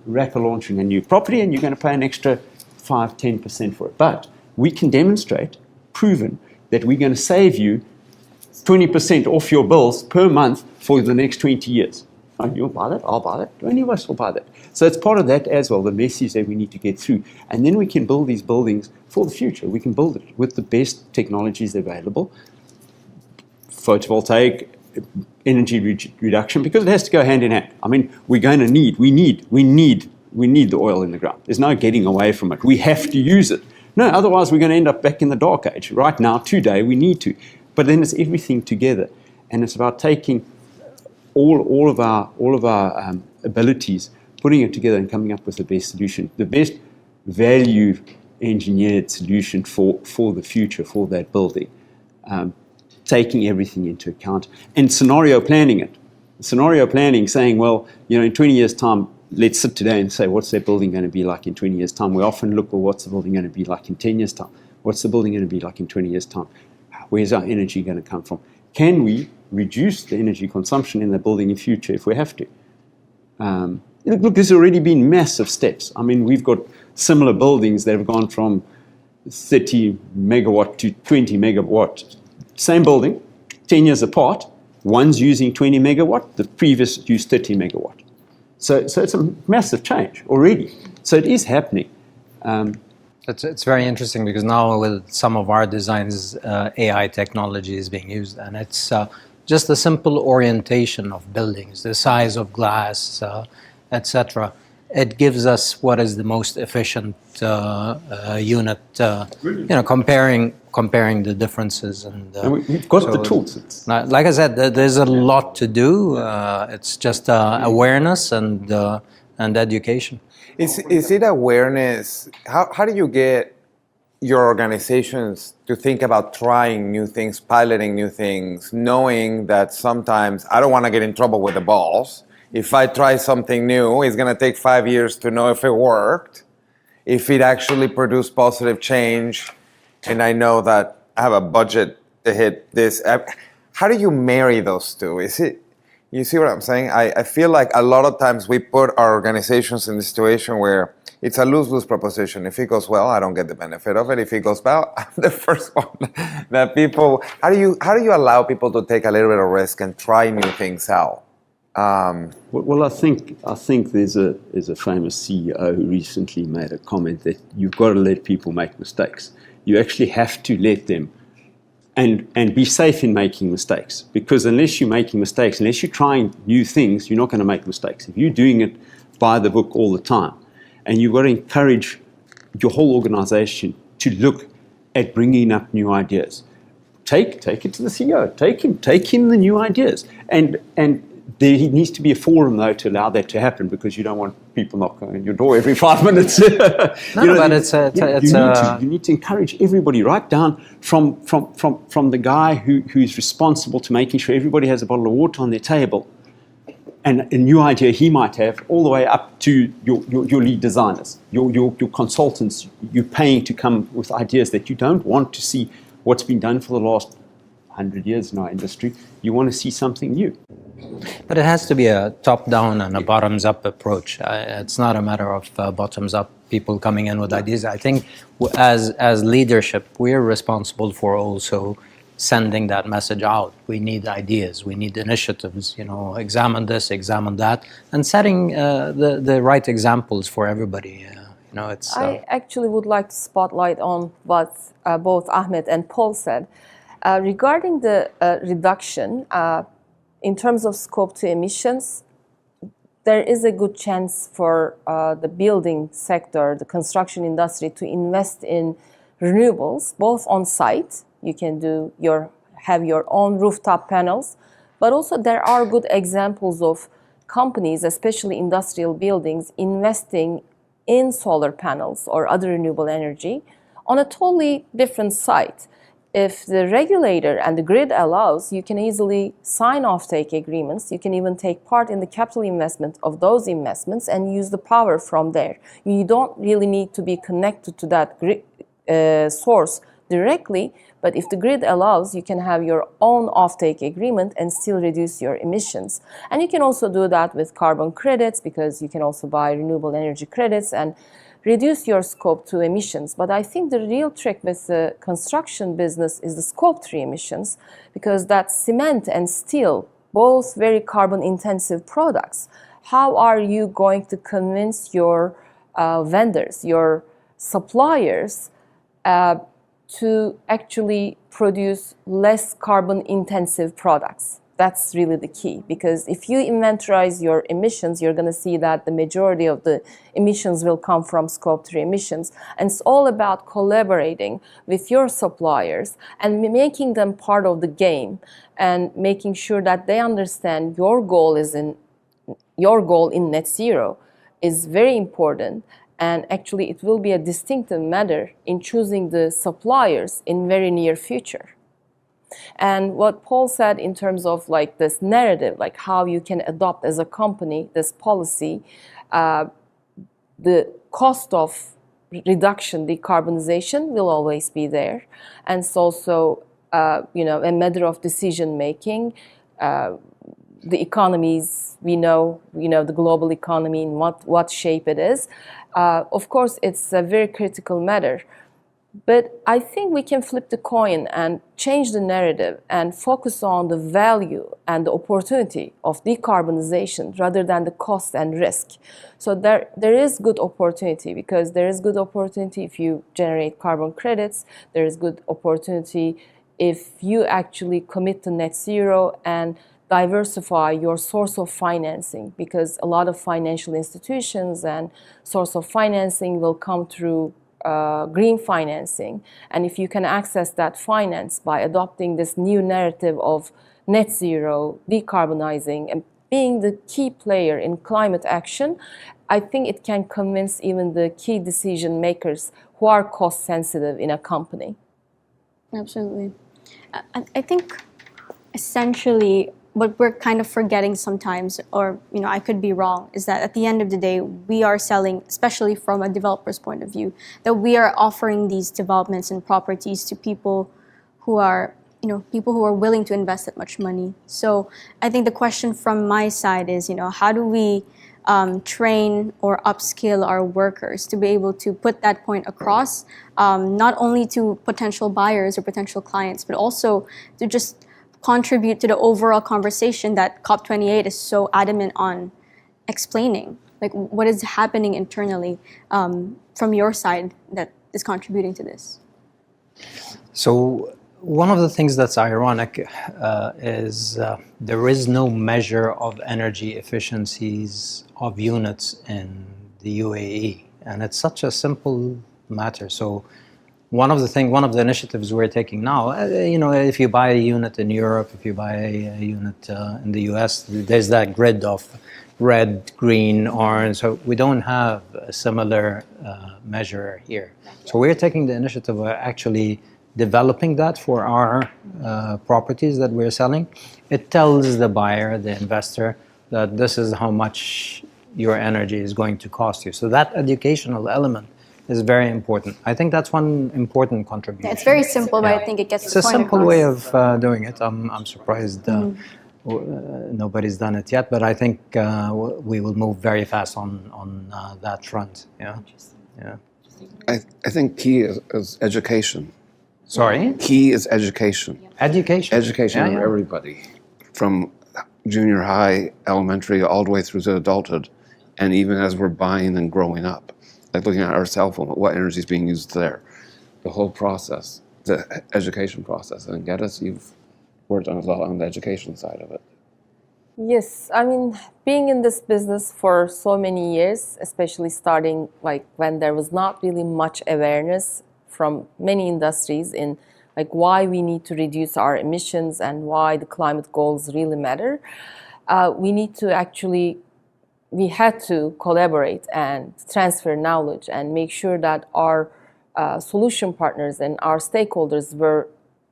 Rapper launching a new property and you're going to pay an extra 5-10% for it. But we can demonstrate, proven, that we're going to save you 20% off your bills per month for the next 20 years. Oh, you'll buy that, I'll buy that, any of us will buy that. So it's part of that as well, the message that we need to get through. And then we can build these buildings for the future. We can build it with the best technologies available, photovoltaic, energy reduction, because it has to go hand in hand. I mean, we need the oil in the ground. There's no getting away from it. We have to use it. No, otherwise we're going to end up back in the dark age. Right now, today, we need to. But then it's everything together. And it's about taking all of our abilities, putting it together and coming up with the best solution, the best value engineered solution for the future, for that building, taking everything into account and scenario planning it. Scenario planning, saying, well, in 20 years' time, let's sit today and say, what's that building going to be like in 20 years' time? We often look, well, what's the building going to be like in 10 years' time? What's the building going to be like in 20 years' time? Where's our energy going to come from? Can we reduce the energy consumption in the building in future if we have to? Look, there's already been massive steps. I mean, we've got similar buildings that have gone from 30 megawatt to 20 megawatt. Same building, 10 years apart. One's using 20 megawatt, the previous used 30 megawatt. So it's a massive change already. So it is happening. It's very interesting because now with some of our designs, AI technology is being used, and it's just the simple orientation of buildings, the size of glass, etc. It gives us what is the most efficient unit. Comparing the differences, and we've got the tools. Like I said, there's a lot to do. It's just awareness and education. Is it awareness? How do you get your organizations to think about trying new things, piloting new things, knowing that sometimes I don't want to get in trouble with the boss? If I try something new, it's going to take 5 years to know if it worked, if it actually produced positive change, and I know that I have a budget to hit this. How do you marry those two? You see what I'm saying? I feel like a lot of times we put our organizations in a situation where it's a lose-lose proposition. If it goes well, I don't get the benefit of it. If it goes bad, I'm the first one that people... How do you allow people to take a little bit of risk and try new things out? Well, I think there's a famous CEO who recently made a comment that you've got to let people make mistakes. You actually have to let them and be safe in making mistakes, because unless you're making mistakes, unless you're trying new things, you're not going to make mistakes. If you're doing it by the book all the time, and you've got to encourage your whole organization to look at bringing up new ideas. Take it to the CEO. Take him the new ideas, and there needs to be a forum, though, to allow that to happen, because you don't want people knocking on your door every 5 minutes. No, but you need to encourage everybody, right down from the guy who's responsible to making sure everybody has a bottle of water on their table, and a new idea he might have, all the way up to your lead designers, your consultants you're paying to come with ideas that you don't want to see what's been done for the last 100 years in our industry. You want to see something new. But it has to be a top-down and a bottoms-up approach. It's not a matter of bottoms-up people coming in with ideas. I think as leadership, we're responsible for also sending that message out. We need ideas, we need initiatives, examine this, examine that, and setting the right examples for everybody. I actually would like to spotlight on what both Ahmed and Paul said. Regarding the reduction, in terms of scope 2 emissions, there is a good chance for the building sector, the construction industry, to invest in renewables, both on site. You can have your own rooftop panels, but also there are good examples of companies, especially industrial buildings, investing in solar panels or other renewable energy on a totally different site. If the regulator and the grid allows, you can easily sign offtake agreements. You can even take part in the capital investment of those investments and use the power from there. You don't really need to be connected to that grid source directly, but if the grid allows, you can have your own offtake agreement and still reduce your emissions. And you can also do that with carbon credits, because you can also buy renewable energy credits and reduce your scope 2 emissions. But I think the real trick with the construction business is the scope 3 emissions, because that's cement and steel, both very carbon intensive products. How are you going to convince your vendors, your suppliers, to actually produce less carbon intensive products? That's really the key, because if you inventorize your emissions, you're going to see that the majority of the emissions will come from scope 3 emissions. And it's all about collaborating with your suppliers and making them part of the game, and making sure that they understand your goal in net zero is very important. And actually, it will be a distinctive matter in choosing the suppliers in very near future. And what Paul said in terms of like this narrative, like how you can adopt as a company this policy, the cost of reduction, decarbonization will always be there. And it's also, a matter of decision making. The economies, we know the global economy in what shape it is. Of course, it's a very critical matter. But I think we can flip the coin and change the narrative and focus on the value and the opportunity of decarbonization rather than the cost and risk. So there is good opportunity, because there is good opportunity if you generate carbon credits. There is good opportunity if you actually commit to net zero and diversify your source of financing, because a lot of financial institutions and source of financing will come through green financing. And if you can access that finance by adopting this new narrative of net zero, decarbonizing, and being the key player in climate action, I think it can convince even the key decision makers who are cost sensitive in a company. Absolutely. I think essentially what we're kind of forgetting sometimes, or I could be wrong, is that at the end of the day, we are selling, especially from a developer's point of view, that we are offering these developments and properties to people who are, people who are willing to invest that much money. So I think the question from my side is, how do we train or upskill our workers to be able to put that point across, not only to potential buyers or potential clients, but also to just contribute to the overall conversation that COP28 is so adamant on explaining, like what is happening internally from your side that is contributing to this. So one of the things that's ironic is there is no measure of energy efficiencies of units in the UAE, and it's such a simple matter. So one of the initiatives we're taking now, if you buy a unit in Europe, if you buy a unit in the US, there's that grid of red, green, orange. So we don't have a similar measure here. So we're taking the initiative of actually developing that for our properties that we're selling. It tells the buyer, the investor, that this is how much your energy is going to cost you. So that educational element is very important. I think that's one important contribution. It's very simple, but I think it gets It's the a point simple across. way of doing it. I'm surprised nobody's done it yet, but I think we will move very fast on that front. Yeah. I think key is education. Sorry? Key is education. Education. Education of everybody, from junior high, elementary, all the way through to adulthood, and even as we're buying and growing up, like looking at our cell phone, what energy is being used there, the whole process, the education process. And Gediz, you've worked on a lot on the education side of it. Yes, I mean, being in this business for so many years, especially starting like when there was not really much awareness from many industries in like why we need to reduce our emissions and why the climate goals really matter, we had to collaborate and transfer knowledge and make sure that our solution partners and our stakeholders were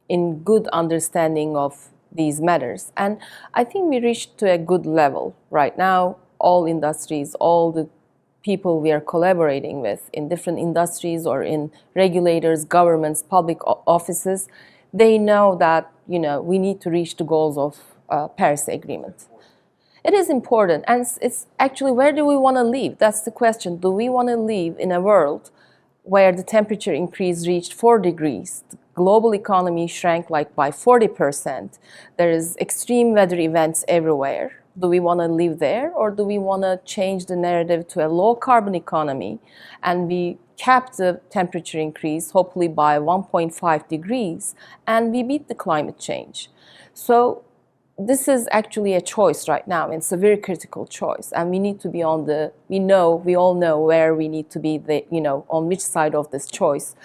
in good understanding of these matters. And I think we reached to a good level right now. All industries, all the people we are collaborating with in different industries or in regulators, governments, public offices, they know that we need to reach the goals of Paris Agreement. It is important, and it's actually, where do we want to live? That's the question. Do we want to live in a world where the temperature increase reached 4 degrees, the global economy shrank like by 40%, there is extreme weather events everywhere? Do we want to live there, or do we want to change the narrative to a low carbon economy and we cap the temperature increase hopefully by 1.5 degrees and we beat the climate change? So this is actually a choice right now. It's a very critical choice, and we need to be we all know where we need to be, on which side of this choice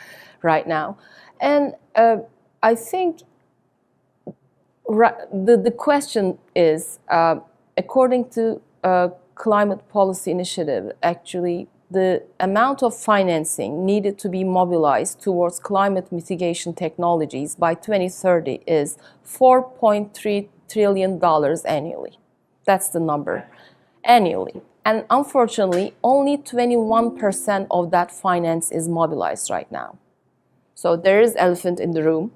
right now. And I think the question is, according to Climate Policy Initiative, actually the amount of financing needed to be mobilized towards climate mitigation technologies by 2030 is $4.3 trillion annually. That's the number, annually. And unfortunately, only 21% of that finance is mobilized right now. So there is elephant in the room.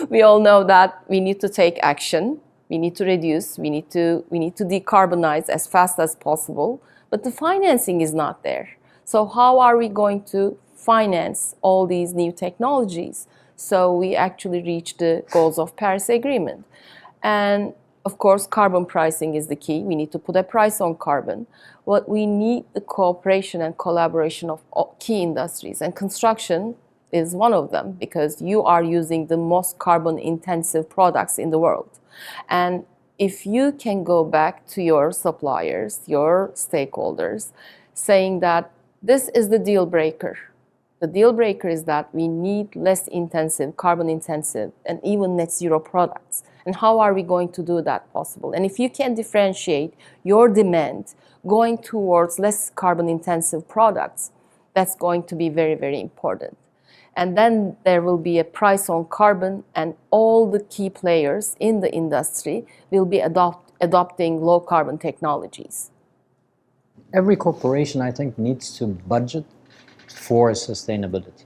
We all know that we need to take action. We need to reduce. We need to decarbonize as fast as possible. But the financing is not there. So how are we going to finance all these new technologies so we actually reach the goals of Paris Agreement? And of course, carbon pricing is the key. We need to put a price on carbon. What we need the cooperation and collaboration of key industries, and construction is one of them, because you are using the most carbon intensive products in the world. And if you can go back to your suppliers, your stakeholders, saying that this is the deal breaker. The deal breaker is that we need less intensive, carbon intensive, and even net zero products. And how are we going to do that possible? And if you can differentiate your demand going towards less carbon intensive products, that's going to be very, very important. And then there will be a price on carbon, and all the key players in the industry will be adopting low carbon technologies. Every corporation, I think, needs to budget for sustainability.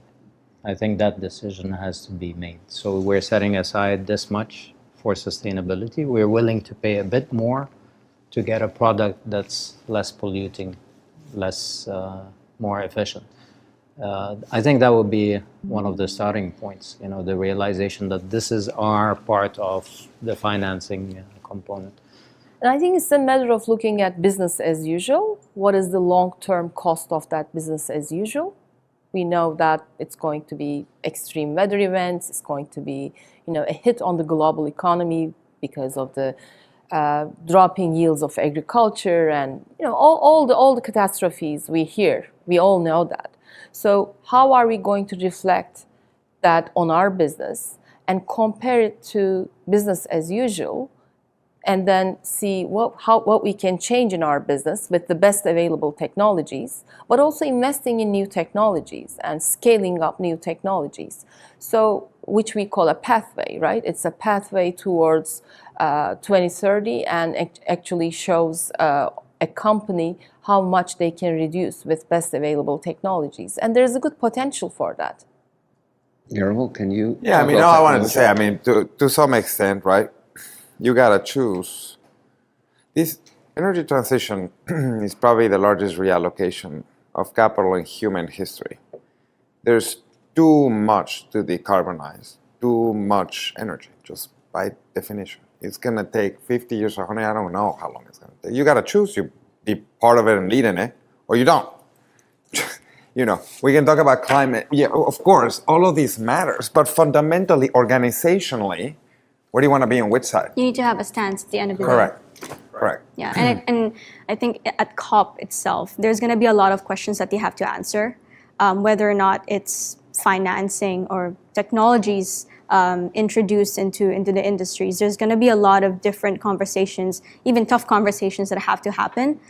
I think that decision has to be made. So we're setting aside this much for sustainability. We're willing to pay a bit more to get a product that's less polluting, more efficient. I think that would be one of the starting points, the realization that this is our part of the financing component. And I think it's a matter of looking at business as usual. What is the long-term cost of that business as usual? We know that it's going to be extreme weather events. It's going to be, a hit on the global economy because of the dropping yields of agriculture and, all the catastrophes we hear. We all know that. So how are we going to reflect that on our business and compare it to business as usual, and then see what we can change in our business with the best available technologies, but also investing in new technologies and scaling up new technologies. So, which we call a pathway, right? It's a pathway towards 2030 and actually shows a company how much they can reduce with best available technologies. And there's a good potential for that. Guillermo, can you? Yeah, I mean, all I wanted to say, I mean, to some extent, right? You gotta choose. This energy transition is probably the largest reallocation of capital in human history. There's too much to decarbonize, too much energy, just by definition. It's gonna take 50 years or 100, I don't know how long it's gonna take. You gotta choose, you be part of it and lead in it, or you don't. You know, we can talk about climate. Yeah, of course, all of this matters, but fundamentally, organizationally, where do you want to be on which side? You need to have a stance at the end of the day. Correct. Yeah, and I think at COP itself, there's going to be a lot of questions that they have to answer, whether or not it's financing or technologies introduced into the industries. There's going to be a lot of different conversations, even tough conversations that have to happen.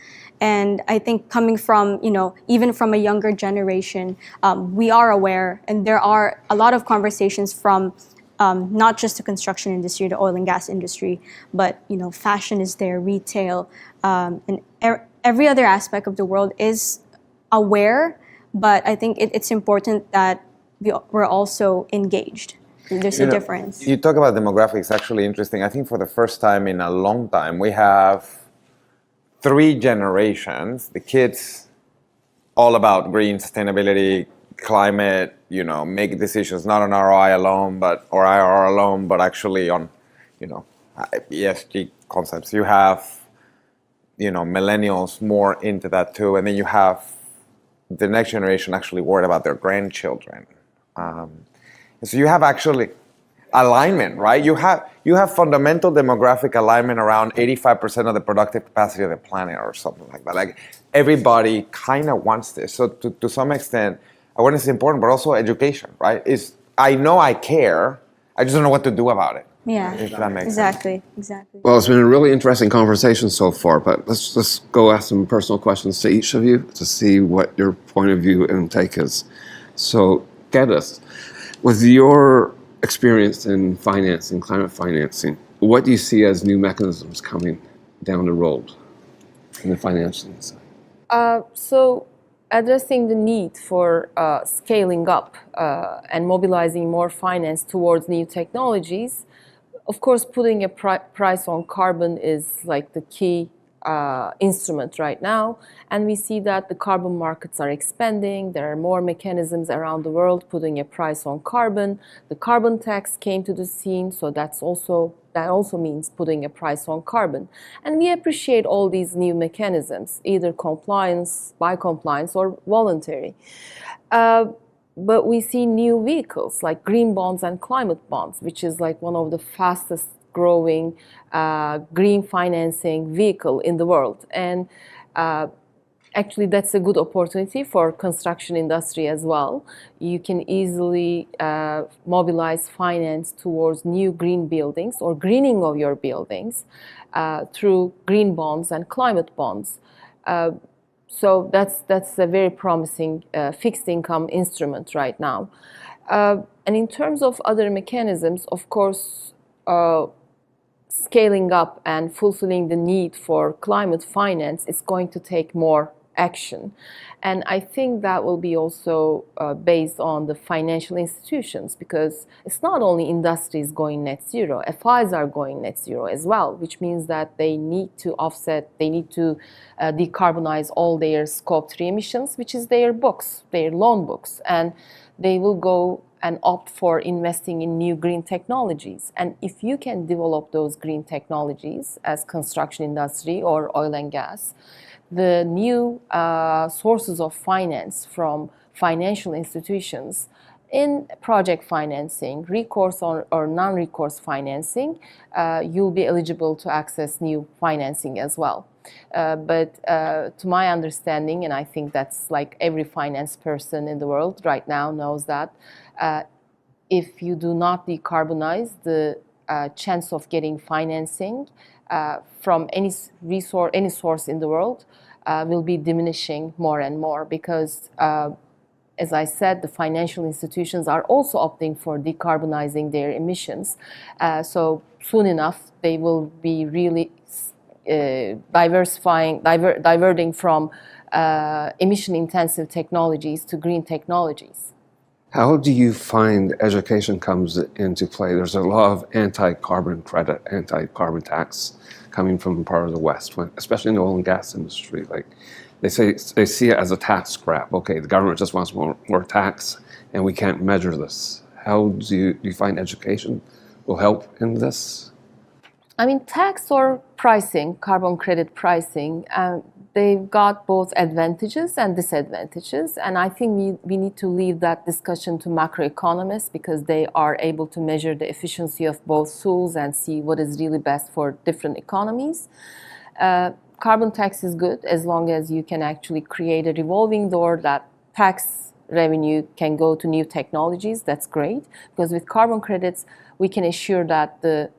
And I think coming from, even from a younger generation, we are aware, and there are a lot of conversations from not just the construction industry, the oil and gas industry, but fashion is there, retail, and every other aspect of the world is aware. But I think it's important that we're also engaged. There's a difference. You talk about demographics, actually interesting. I think for the first time in a long time, we have 3 generations. The kids, all about green sustainability, climate, make decisions not on ROI alone, or IRR alone, but actually on, ESG concepts. You have, millennials more into that too, and then you have the next generation actually worried about their grandchildren. So you have actually alignment, right? You have fundamental demographic alignment around 85% of the productive capacity of the planet or something like that. Like everybody kind of wants this. So to some extent, awareness is important, but also education, right? I know I care, I just don't know what to do about it. Yeah, if that makes sense. Exactly. Well, it's been a really interesting conversation so far, but let's go ask some personal questions to each of you to see what your point of view and take is. So, Gediz, with your experience in financing, climate financing, what do you see as new mechanisms coming down the road in the financing side? So addressing the need for scaling up and mobilizing more finance towards new technologies, of course, putting a price on carbon is like the key instrument right now. And we see that the carbon markets are expanding. There are more mechanisms around the world putting a price on carbon. The carbon tax came to the scene, so that also means putting a price on carbon. And we appreciate all these new mechanisms, either by compliance or voluntary. But we see new vehicles like green bonds and climate bonds, which is like one of the fastest growing green financing vehicle in the world. And actually, that's a good opportunity for construction industry as well. You can easily mobilize finance towards new green buildings or greening of your buildings through green bonds and climate bonds. So that's a very promising fixed income instrument right now. And in terms of other mechanisms, of course, scaling up and fulfilling the need for climate finance is going to take more action. And I think that will be also based on the financial institutions, because it's not only industries going net zero, FIs are going net zero as well, which means that they need to decarbonize all their Scope 3 emissions, which is their books, their loan books. And they will go and opt for investing in new green technologies. And if you can develop those green technologies as construction industry or oil and gas, the new sources of finance from financial institutions in project financing, recourse or non-recourse financing, you'll be eligible to access new financing as well. But to my understanding, and I think that's like every finance person in the world right now knows that, if you do not decarbonize, the chance of getting financing from any resource, any source in the world will be diminishing more and more because, as I said, the financial institutions are also opting for decarbonizing their emissions. So soon enough, they will be really diverting from emission-intensive technologies to green technologies. How do you find education comes into play? There's a lot of anti-carbon credit, anti-carbon tax coming from part of the West, especially in the oil and gas industry. Like they see it as a tax grab. Okay, the government just wants more tax, and we can't measure this. How do you find education will help in this? I mean, tax or pricing, carbon credit pricing, they've got both advantages and disadvantages. And I think we need to leave that discussion to macroeconomists because they are able to measure the efficiency of both tools and see what is really best for different economies. Carbon tax is good as long as you can actually create a revolving door that tax revenue can go to new technologies. That's great because with carbon credits, we can assure that the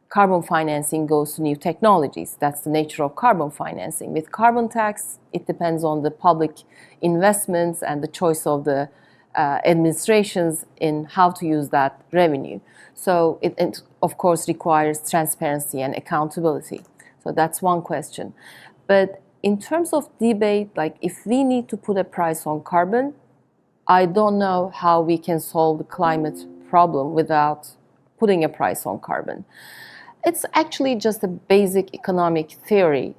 carbon financing goes to new technologies. That's the nature of carbon financing. With carbon tax, it depends on the public investments and the choice of the administrations in how to use that revenue. So it of course requires transparency and accountability. So that's one question. But in terms of debate, like if we need to put a price on carbon, I don't know how we can solve the climate problem without putting a price on carbon. It's actually just a basic economic theory.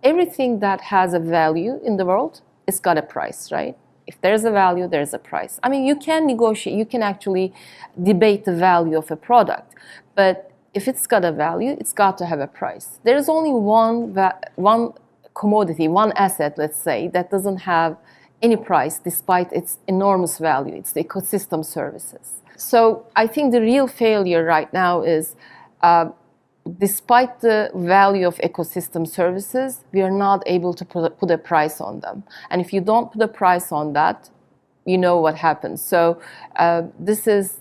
Everything that has a value in the world, it's got a price, right? If there's a value, there's a price. I mean, you can negotiate, you can actually debate the value of a product, but if it's got a value, it's got to have a price. There's only one commodity, one asset, let's say, that doesn't have any price despite its enormous value. It's the ecosystem services. So I think the real failure right now is despite the value of ecosystem services, we are not able to put a price on them. And if you don't put a price on that, you know what happens. So this is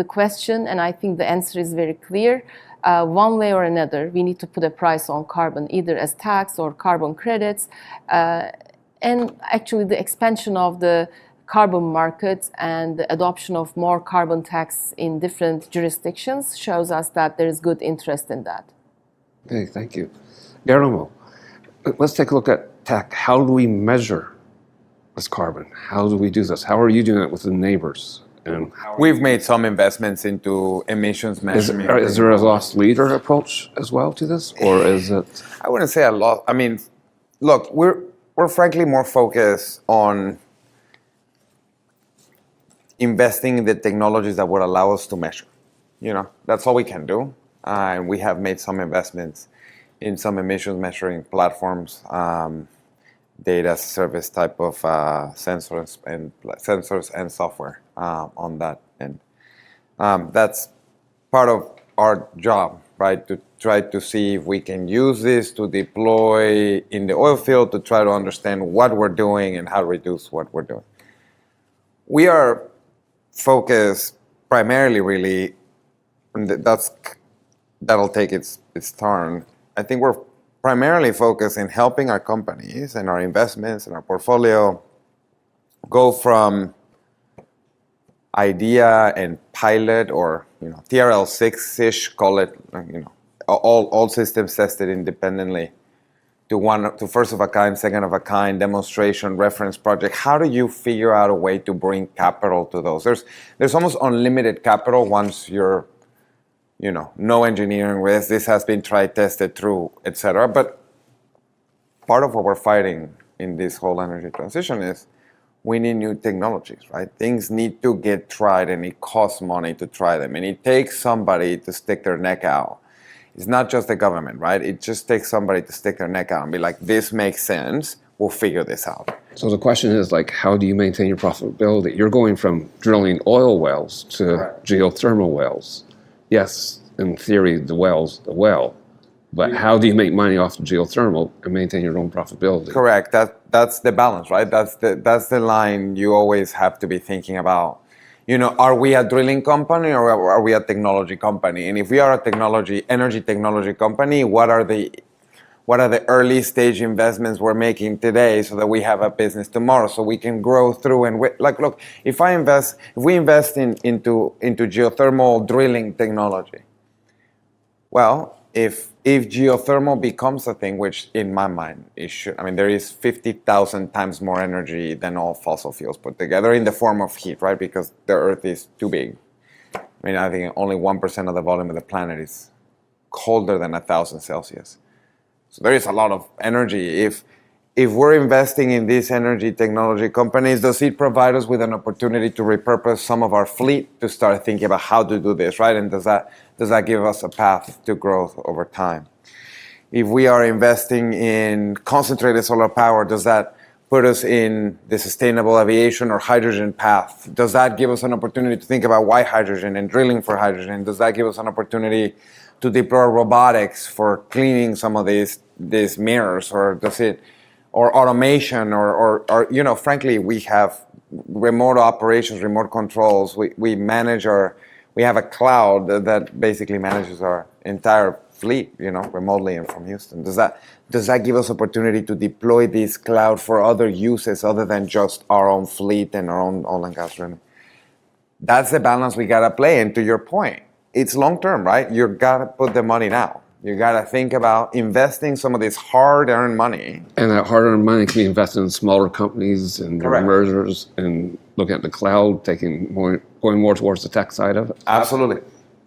the question, and I think the answer is very clear. One way or another, we need to put a price on carbon, either as tax or carbon credits. And actually, the expansion of the carbon markets and the adoption of more carbon tax in different jurisdictions shows us that there is good interest in that. Okay, thank you. Guillermo, let's take a look at tech. How do we measure this carbon? How do we do this? How are you doing it with the Nabors? And we've made some investments into emissions measurement. Is there a lost leader approach as well to this, or is it? I wouldn't say a lot. I mean, look, we're frankly more focused on investing in the technologies that would allow us to measure. You know, that's all we can do. And we have made some investments in some emissions measuring platforms, data service type of sensors and software on that. And that's part of our job, right? To try to see if we can use this to deploy in the oil field to try to understand what we're doing and how to reduce what we're doing. We are focused primarily, really, and that'll take its turn. I think we're primarily focused in helping our companies and our investments and our portfolio go from idea and pilot, or TRL 6-ish, call it, all systems tested independently, to first of a kind, second of a kind, demonstration, reference project. How do you figure out a way to bring capital to those? There's almost unlimited capital once you're, no engineering risk. This has been tried, tested, through, etc. But part of what we're fighting in this whole energy transition is we need new technologies, right? Things need to get tried, and it costs money to try them, and it takes somebody to stick their neck out. It's not just the government, right? It just takes somebody to stick their neck out and be like, this makes sense, we'll figure this out. So the question is, like, how do you maintain your profitability? You're going from drilling oil wells to geothermal wells. Yes, in theory, the well, but how do you make money off the geothermal and maintain your own profitability? Correct. That's the balance, right? That's the line you always have to be thinking about. are we a drilling company or are we a technology company? And if we are a energy technology company, what are the early stage investments we're making today so that we have a business tomorrow so we can grow through and look, if we invest into geothermal drilling technology, well, if geothermal becomes a thing, which in my mind there is 50,000 times more energy than all fossil fuels put together in the form of heat, right? Because the Earth is too big. I think only 1% of the volume of the planet is colder than 1,000 Celsius. So there is a lot of energy. If we're investing in these energy technology companies, does it provide us with an opportunity to repurpose some of our fleet to start thinking about how to do this, right? And does that give us a path to growth over time? If we are investing in concentrated solar power, does that put us in the sustainable aviation or hydrogen path? Does that give us an opportunity to think about why hydrogen and drilling for hydrogen? Does that give us an opportunity to deploy robotics for cleaning some of these mirrors, or automation, or frankly, we have remote operations, remote controls. We have a cloud that basically manages our entire fleet, remotely and from Houston. Does that give us opportunity to deploy this cloud for other uses other than just our own fleet and our own oil and gas drilling? That's the balance we gotta play. And to your point, it's long term, right? You gotta put the money now. You gotta think about investing some of this hard-earned money. And that hard-earned money can be invested in smaller companies and Correct. mergers, and looking at the cloud, going more towards the tech side of it. Absolutely.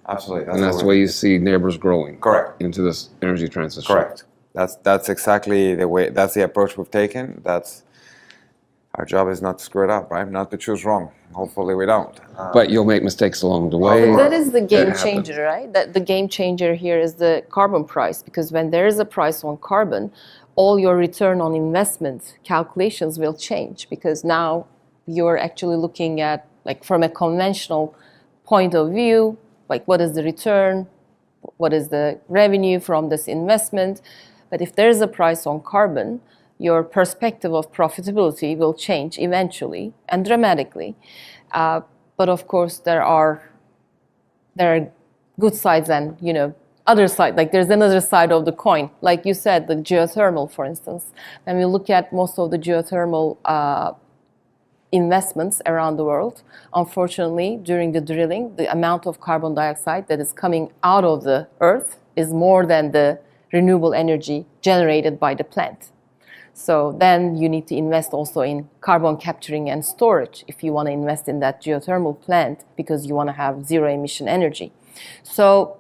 That's the way you see Nabors growing. Correct. Into this energy transition. Correct. That's exactly the way. That's the approach we've taken. Our job is not to screw it up, right? Not to choose wrong. Hopefully we don't. But you'll make mistakes along the way. But that is the game It changer, happens. right? That the game changer here is the carbon price, because when there is a price on carbon, all your return on investment calculations will change, because now you're actually looking at, from a conventional point of view, what is the return, what is the revenue from this investment. But if there's a price on carbon, your perspective of profitability will change eventually and dramatically. But of course, there are good sides and other side. There's another side of the coin. Like you said, the geothermal, for instance. When we look at most of the geothermal investments around the world, unfortunately, during the drilling, the amount of carbon dioxide that is coming out of the earth is more than the renewable energy generated by the plant. So then you need to invest also in carbon capturing and storage if you want to invest in that geothermal plant, because you want to have zero emission energy. So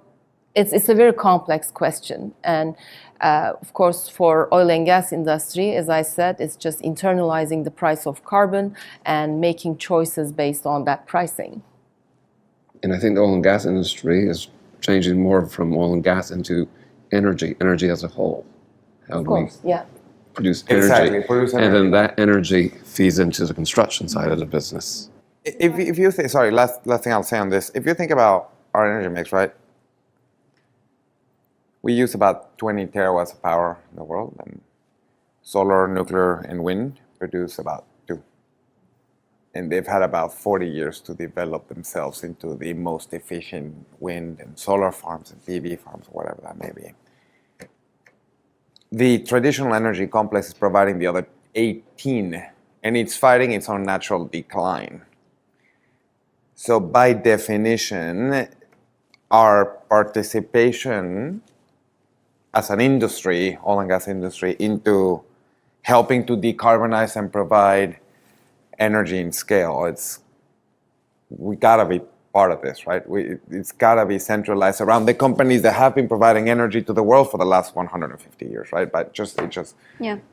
it's a very complex question. And of course, for oil and gas industry, as I said, it's just internalizing the price of carbon and making choices based on that pricing. And I think the oil and gas industry is changing more from oil and gas into energy as a whole. Of course, yeah. Produce energy. Exactly, produce energy. And then that energy feeds into the construction side of the business. If you think, sorry, last thing I'll say on this. If you think about our energy mix, right? We use about 20 terawatts of power in the world, and solar, nuclear, and wind produce about 2. And they've had about 40 years to develop themselves into the most efficient wind and solar farms and PV farms, or whatever that may be. The traditional energy complex is providing the other 18, and it's fighting its own natural decline. So by definition, our participation as an industry, oil and gas industry, into helping to decarbonize and provide energy in scale, we gotta be part of this, right? It's gotta be centralized around the companies that have been providing energy to the world for the last 150 years, right? But it just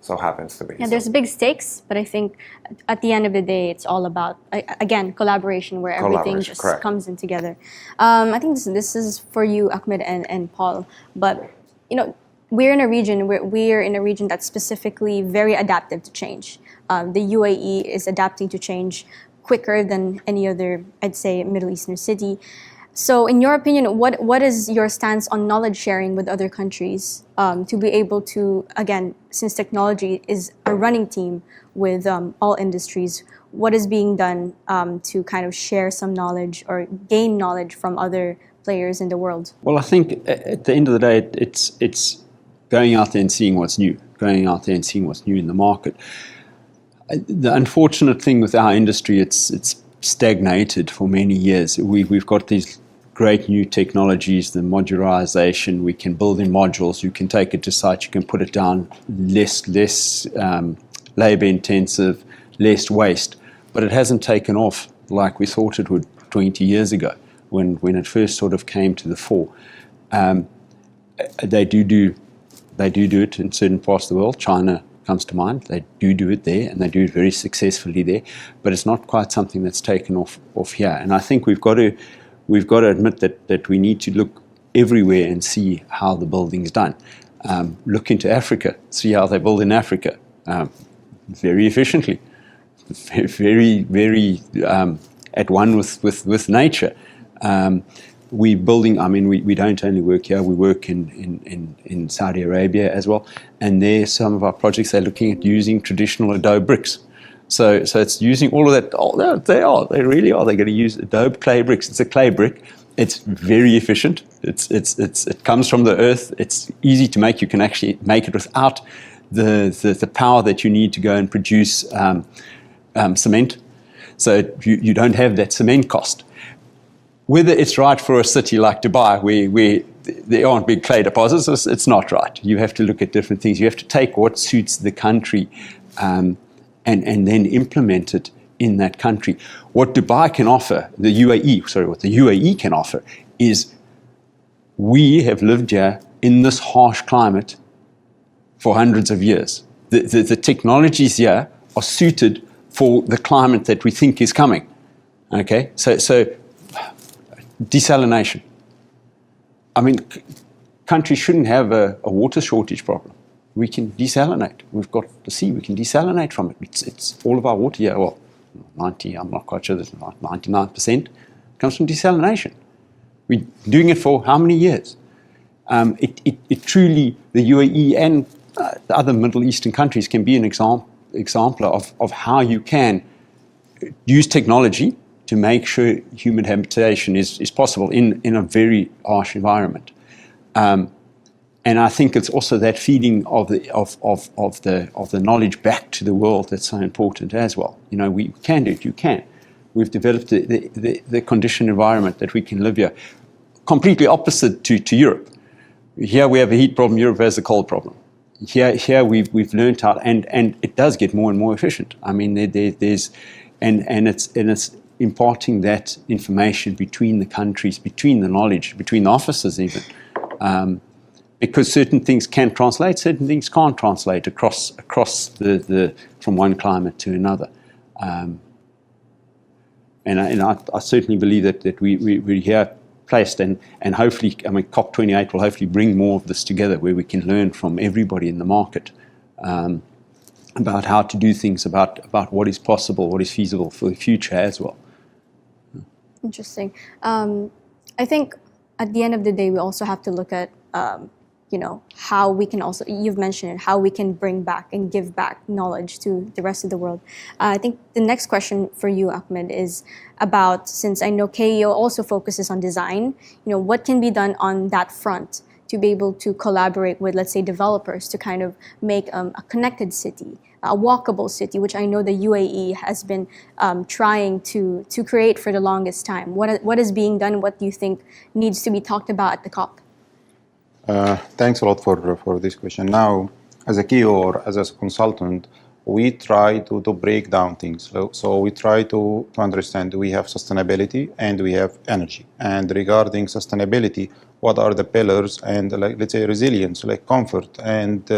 so happens to be. Yeah, there's big stakes, but I think at the end of the day, it's all about, again, collaboration, where everything just correct. comes in together. I think this is for you, Ahmed and Paul, but we're in a region that's specifically very adaptive to change. The UAE is adapting to change quicker than any other, I'd say, Middle Eastern city. So in your opinion, what is your stance on knowledge sharing with other countries to be able to, again, since technology is a running team with all industries, what is being done to kind of share some knowledge or gain knowledge from other players in the world? Well, I think at the end of the day, it's going out there and seeing what's new, going out there and seeing what's new in the market. The unfortunate thing with our industry, it's stagnated for many years. We've got these great new technologies, the modularization. We can build in modules. You can take it to site. You can put it down. Less labor intensive, less waste. But it hasn't taken off like we thought it would 20 years ago when it first sort of came to the fore. They do it in certain parts of the world. China comes to mind. They do it there, and they do it very successfully there. But it's not quite something that's taken off here. And I think we've got to admit that we need to look everywhere and see how the building's done. Look into Africa, see how they build in Africa, very efficiently, very, very at one with nature. We're building, I mean, we don't only work here, we work in Saudi Arabia as well. And there, some of our projects, they're looking at using traditional adobe bricks. So it's using all of that. Oh, they really are. They're going to use adobe clay bricks. It's a clay brick. It's very efficient. It comes from the earth. It's easy to make. You can actually make it without the power that you need to go and produce cement. So you don't have that cement cost. Whether it's right for a city like Dubai, where there aren't big clay deposits, it's not right. You have to look at different things. You have to take what suits the country and then implement it in that country. What Dubai can offer, what the UAE can offer is we have lived here in this harsh climate for hundreds of years. The technologies here are suited for the climate that we think is coming. Okay, so desalination. I mean, countries shouldn't have a water shortage problem. We can desalinate. We've got the sea. We can desalinate from it. It's all of our water here. Well, 90. I'm not quite sure. There's like 99% comes from desalination. We're doing it for how many years? It truly, the UAE and the other Middle Eastern countries can be an example of how you can use technology to make sure human habitation is possible in a very harsh environment. And I think it's also that feeding of the knowledge back to the world that's so important as well. You know, we can do it. You can. We've developed the conditioned environment that we can live here, completely opposite to Europe. Here we have a heat problem. Europe has a cold problem. Here we've learned how, and it does get more and more efficient. I mean, there's it's imparting that information between the countries, between the knowledge, between the officers even. Because certain things can translate, certain things can't translate across the from one climate to another. And I certainly believe that we're here placed, and hopefully, I mean, COP28 will hopefully bring more of this together, where we can learn from everybody in the market about how to do things, about what is possible, what is feasible for the future as well. Interesting. I think at the end of the day, we also have to look at how we can also, you've mentioned it, how we can bring back and give back knowledge to the rest of the world. I think the next question for you, Ahmed, is about, since I know KEO also focuses on design, what can be done on that front to be able to collaborate with, let's say, developers to kind of make a connected city, a walkable city, which I know the UAE has been trying to create for the longest time. What is being done? What do you think needs to be talked about at the COP? Thanks a lot for this question. Now, as a KEO or as a consultant, we try to break down things. So we try to understand, we have sustainability and we have energy. And regarding sustainability, what are the pillars, and let's say resilience, like comfort and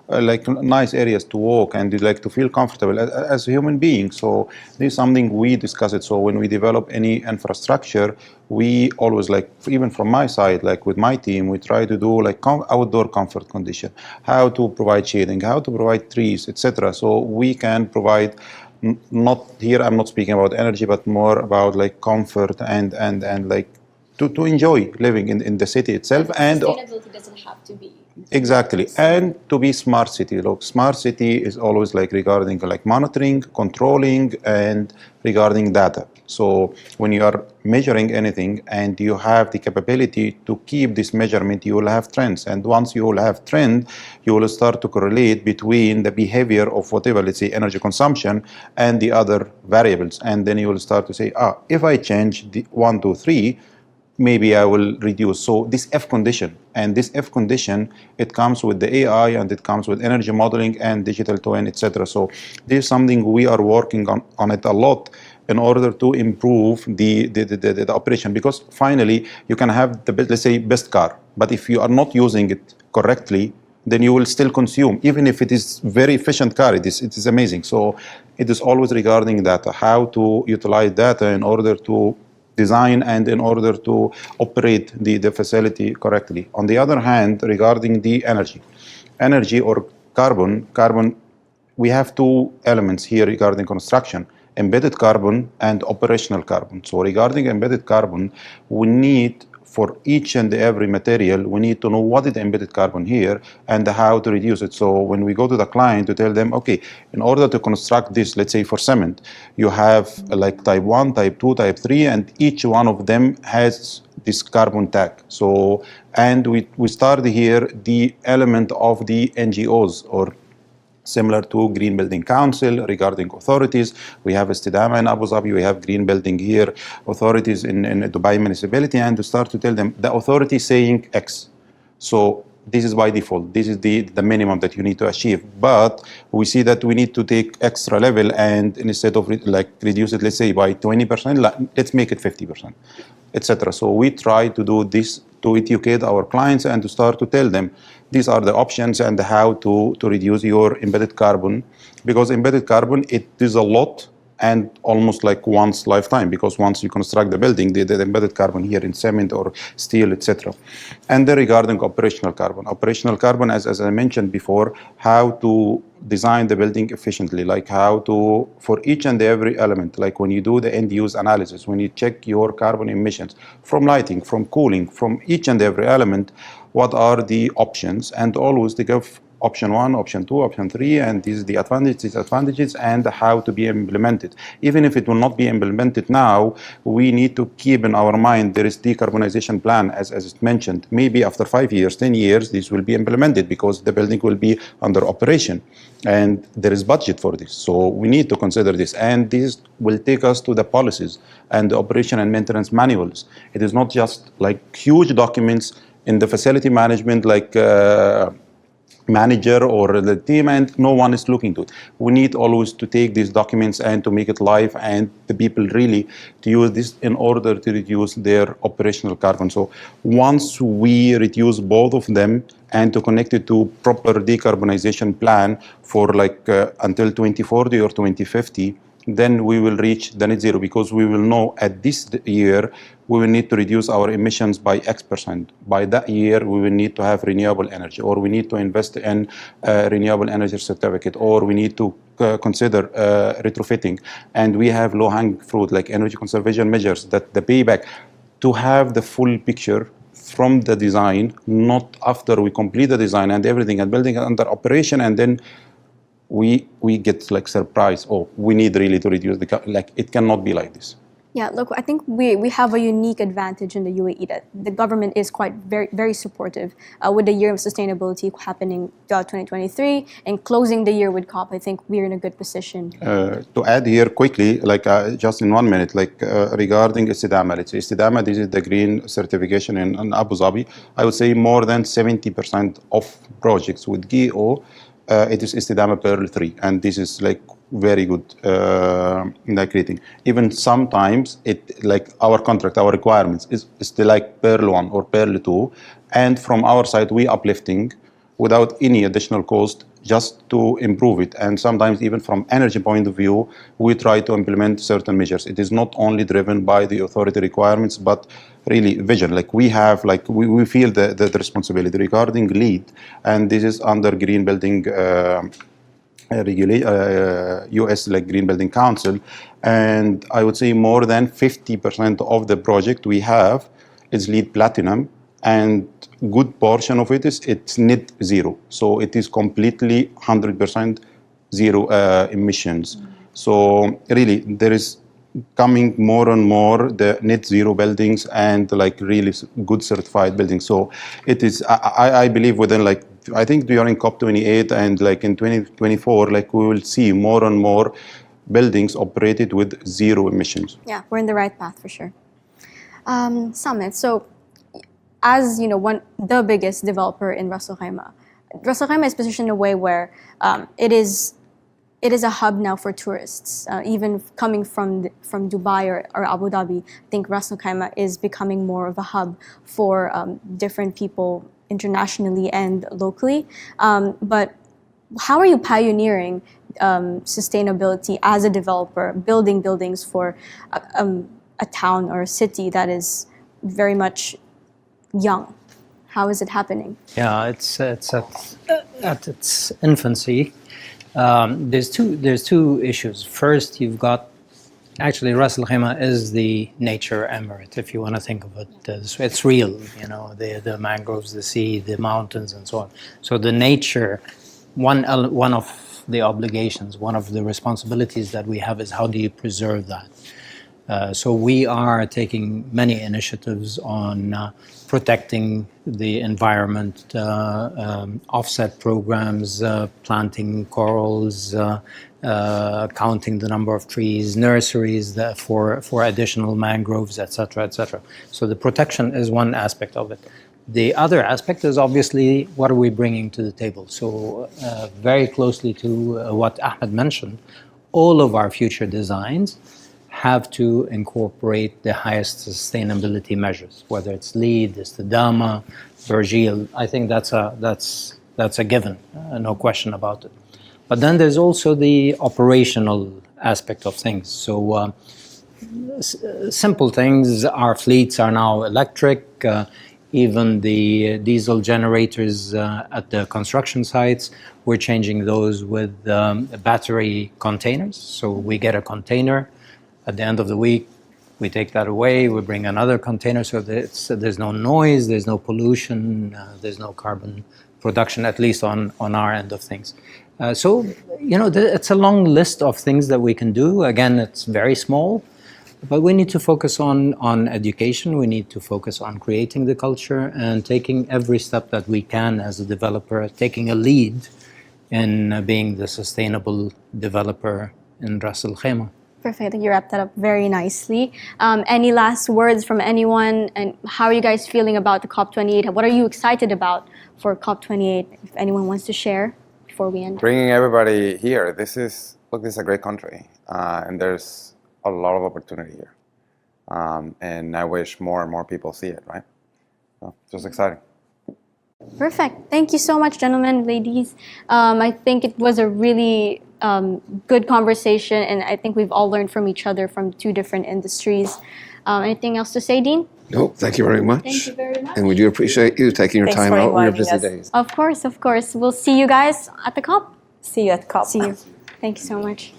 like nice areas to walk and to feel comfortable as a human being. So this is something we discuss it. So when we develop any infrastructure, we always, even from my side, with my team, we try to do outdoor comfort condition, how to provide shading, how to provide trees, etc. So we can provide, not here, I'm not speaking about energy, but more about comfort and to enjoy living in the city itself. And sustainability doesn't have to be Exactly, and to be smart city. Look, smart city is always like regarding like monitoring, controlling, and regarding data. So when you are measuring anything and you have the capability to keep this measurement, you will have trends. And once you will have trend, you will start to correlate between the behavior of whatever, let's say, energy consumption and the other variables. And then you will start to say, if I change the 1, 2, 3, maybe I will reduce. So this F condition, and this F condition, it comes with the AI and it comes with energy modeling and digital twin, etc. So this is something we are working on it a lot in order to improve the operation, because finally you can have the, let's say, best car, but if you are not using it correctly, then you will still consume, even if it is very efficient car. It is amazing. So it is always regarding data, how to utilize data in order to design and in order to operate the facility correctly. On the other hand, regarding the energy or carbon, we have two elements here regarding construction: embedded carbon and operational carbon. So regarding embedded carbon, we need, for each and every material, we need to know what is the embedded carbon here and how to reduce it. So when we go to the client to tell them, okay, in order to construct this, let's say for cement, you have like type 1, type 2, type 3, and each one of them has this carbon tag. So, and we start here the element of the NGOs, or similar to Green Building Council regarding authorities. We have Istidama in Abu Dhabi, we have Green Building here, authorities in Dubai municipality, and to start to tell them the authority saying X. So this is by default, this is the minimum that you need to achieve. But we see that we need to take extra level, and instead of like reduce it, let's say by 20%, let's make it 50%, etc. So we try to do this to educate our clients and to start to tell them these are the options and how to reduce your embedded carbon, because embedded carbon, it is a lot and almost like once lifetime, because once you construct the building, the embedded carbon here in cement or steel, etc. And then regarding operational carbon, as I mentioned before, how to design the building efficiently, like how to, for each and every element, like when you do the end use analysis, when you check your carbon emissions from lighting, from cooling, from each and every element, what are the options, and always to give option 1, option 2, option 3, and these are the advantages, disadvantages, and how to be implemented. Even if it will not be implemented now, we need to keep in our mind there is decarbonization plan, as it mentioned. Maybe after 5 years, 10 years, this will be implemented because the building will be under operation, and there is budget for this. So we need to consider this, and this will take us to the policies and the operation and maintenance manuals. It is not just like huge documents in the facility management, like manager or the team, and no one is looking to it. We need always to take these documents and to make it live, and the people really to use this in order to reduce their operational carbon. So once we reduce both of them and to connect it to proper decarbonization plan for like until 2040 or 2050, then we will reach the net zero, because we will know at this year we will need to reduce our emissions by X%. By that year, we will need to have renewable energy, or we need to invest in renewable energy certificate, or we need to consider retrofitting. And we have low-hanging fruit like energy conservation measures, that the payback, to have the full picture from the design, not after we complete the design and everything and building under operation, and then we get like surprised. Oh, we need really to reduce like it cannot be like this. Yeah, look, I think we have a unique advantage in the UAE that the government is quite very supportive with the year of sustainability happening throughout 2023 and closing the year with COP. I think we're in a good position. To add here quickly, like just in 1 minute, like regarding Istidama, let's say Istidama, this is the green certification in Abu Dhabi. I would say more than 70% of projects with GEO, it is Istidama Pearl 3, and this is like very good in like rating. Even sometimes it like our contract, our requirements is still like Pearl 1 or Pearl 2, and from our side we uplifting without any additional cost just to improve it. And sometimes even from energy point of view, we try to implement certain measures. It is not only driven by the authority requirements, but really vision. Like we have, like we feel the responsibility regarding LEED, and this is under Green Building US like Green Building Council, and I would say more than 50% of the project we have is LEED Platinum, and good portion of it is it's net zero. So it is completely 100% zero emissions. So really, there is coming more and more the net zero buildings and like really good certified buildings. So it is, I believe within like, I think during COP28 and like in 2024, like we will see more and more buildings operated with zero emissions. Yeah, we're in the right path for sure. Sameh, so as you know, the biggest developer in Ras Al Khaimah is positioned in a way where it is a hub now for tourists. Even coming from Dubai or Abu Dhabi, I think Ras Al Khaimah is becoming more of a hub for different people internationally and locally. But how are you pioneering sustainability as a developer, building buildings for a town or a city that is very much young? How is it happening? Yeah, it's at its infancy. There's two issues. First, you've got actually Ras Al Khaimah is the nature emirate, if you want to think of it. It's real, you know, the mangroves, the sea, the mountains, and so on. So the nature, one of the obligations, one of the responsibilities that we have is how do you preserve that? So we are taking many initiatives on protecting the environment, offset programs, planting corals, counting the number of trees, nurseries for additional mangroves, etc., etc. So the protection is one aspect of it. The other aspect is obviously what are we bringing to the table. So very closely to what Ahmed mentioned, all of our future designs have to incorporate the highest sustainability measures, whether it's LEED, Istidama, Virgil. I think that's a given, no question about it. But then there's also the operational aspect of things. So simple things, our fleets are now electric, even the diesel generators at the construction sites, we're changing those with battery containers. So we get a container. At the end of the week, we take that away, we bring another container, so there's no noise, there's no pollution, there's no carbon production, at least on our end of things. So, you know, it's a long list of things that we can do. Again, it's very small, but we need to focus on education, we need to focus on creating the culture and taking every step that we can as a developer, taking a lead in being the sustainable developer in Ras Al Khaimah. Perfect. I think you wrapped that up very nicely. Any last words from anyone? And how are you guys feeling about the COP28? What are you excited about for COP28? If anyone wants to share before we end. Bringing everybody here. This is a great country, and there's a lot of opportunity here. And I wish more and more people see it, right? So, just exciting. Perfect. Thank you so much, gentlemen, ladies. I think it was a really good conversation, and I think we've all learned from each other from two different industries. Anything else to say, Dean? No, thank you very much. Thank you very much. And we do appreciate you taking your time out on your busy days. Of course, of course. We'll see you guys at the COP. See you at COP. See you. Thank you so much.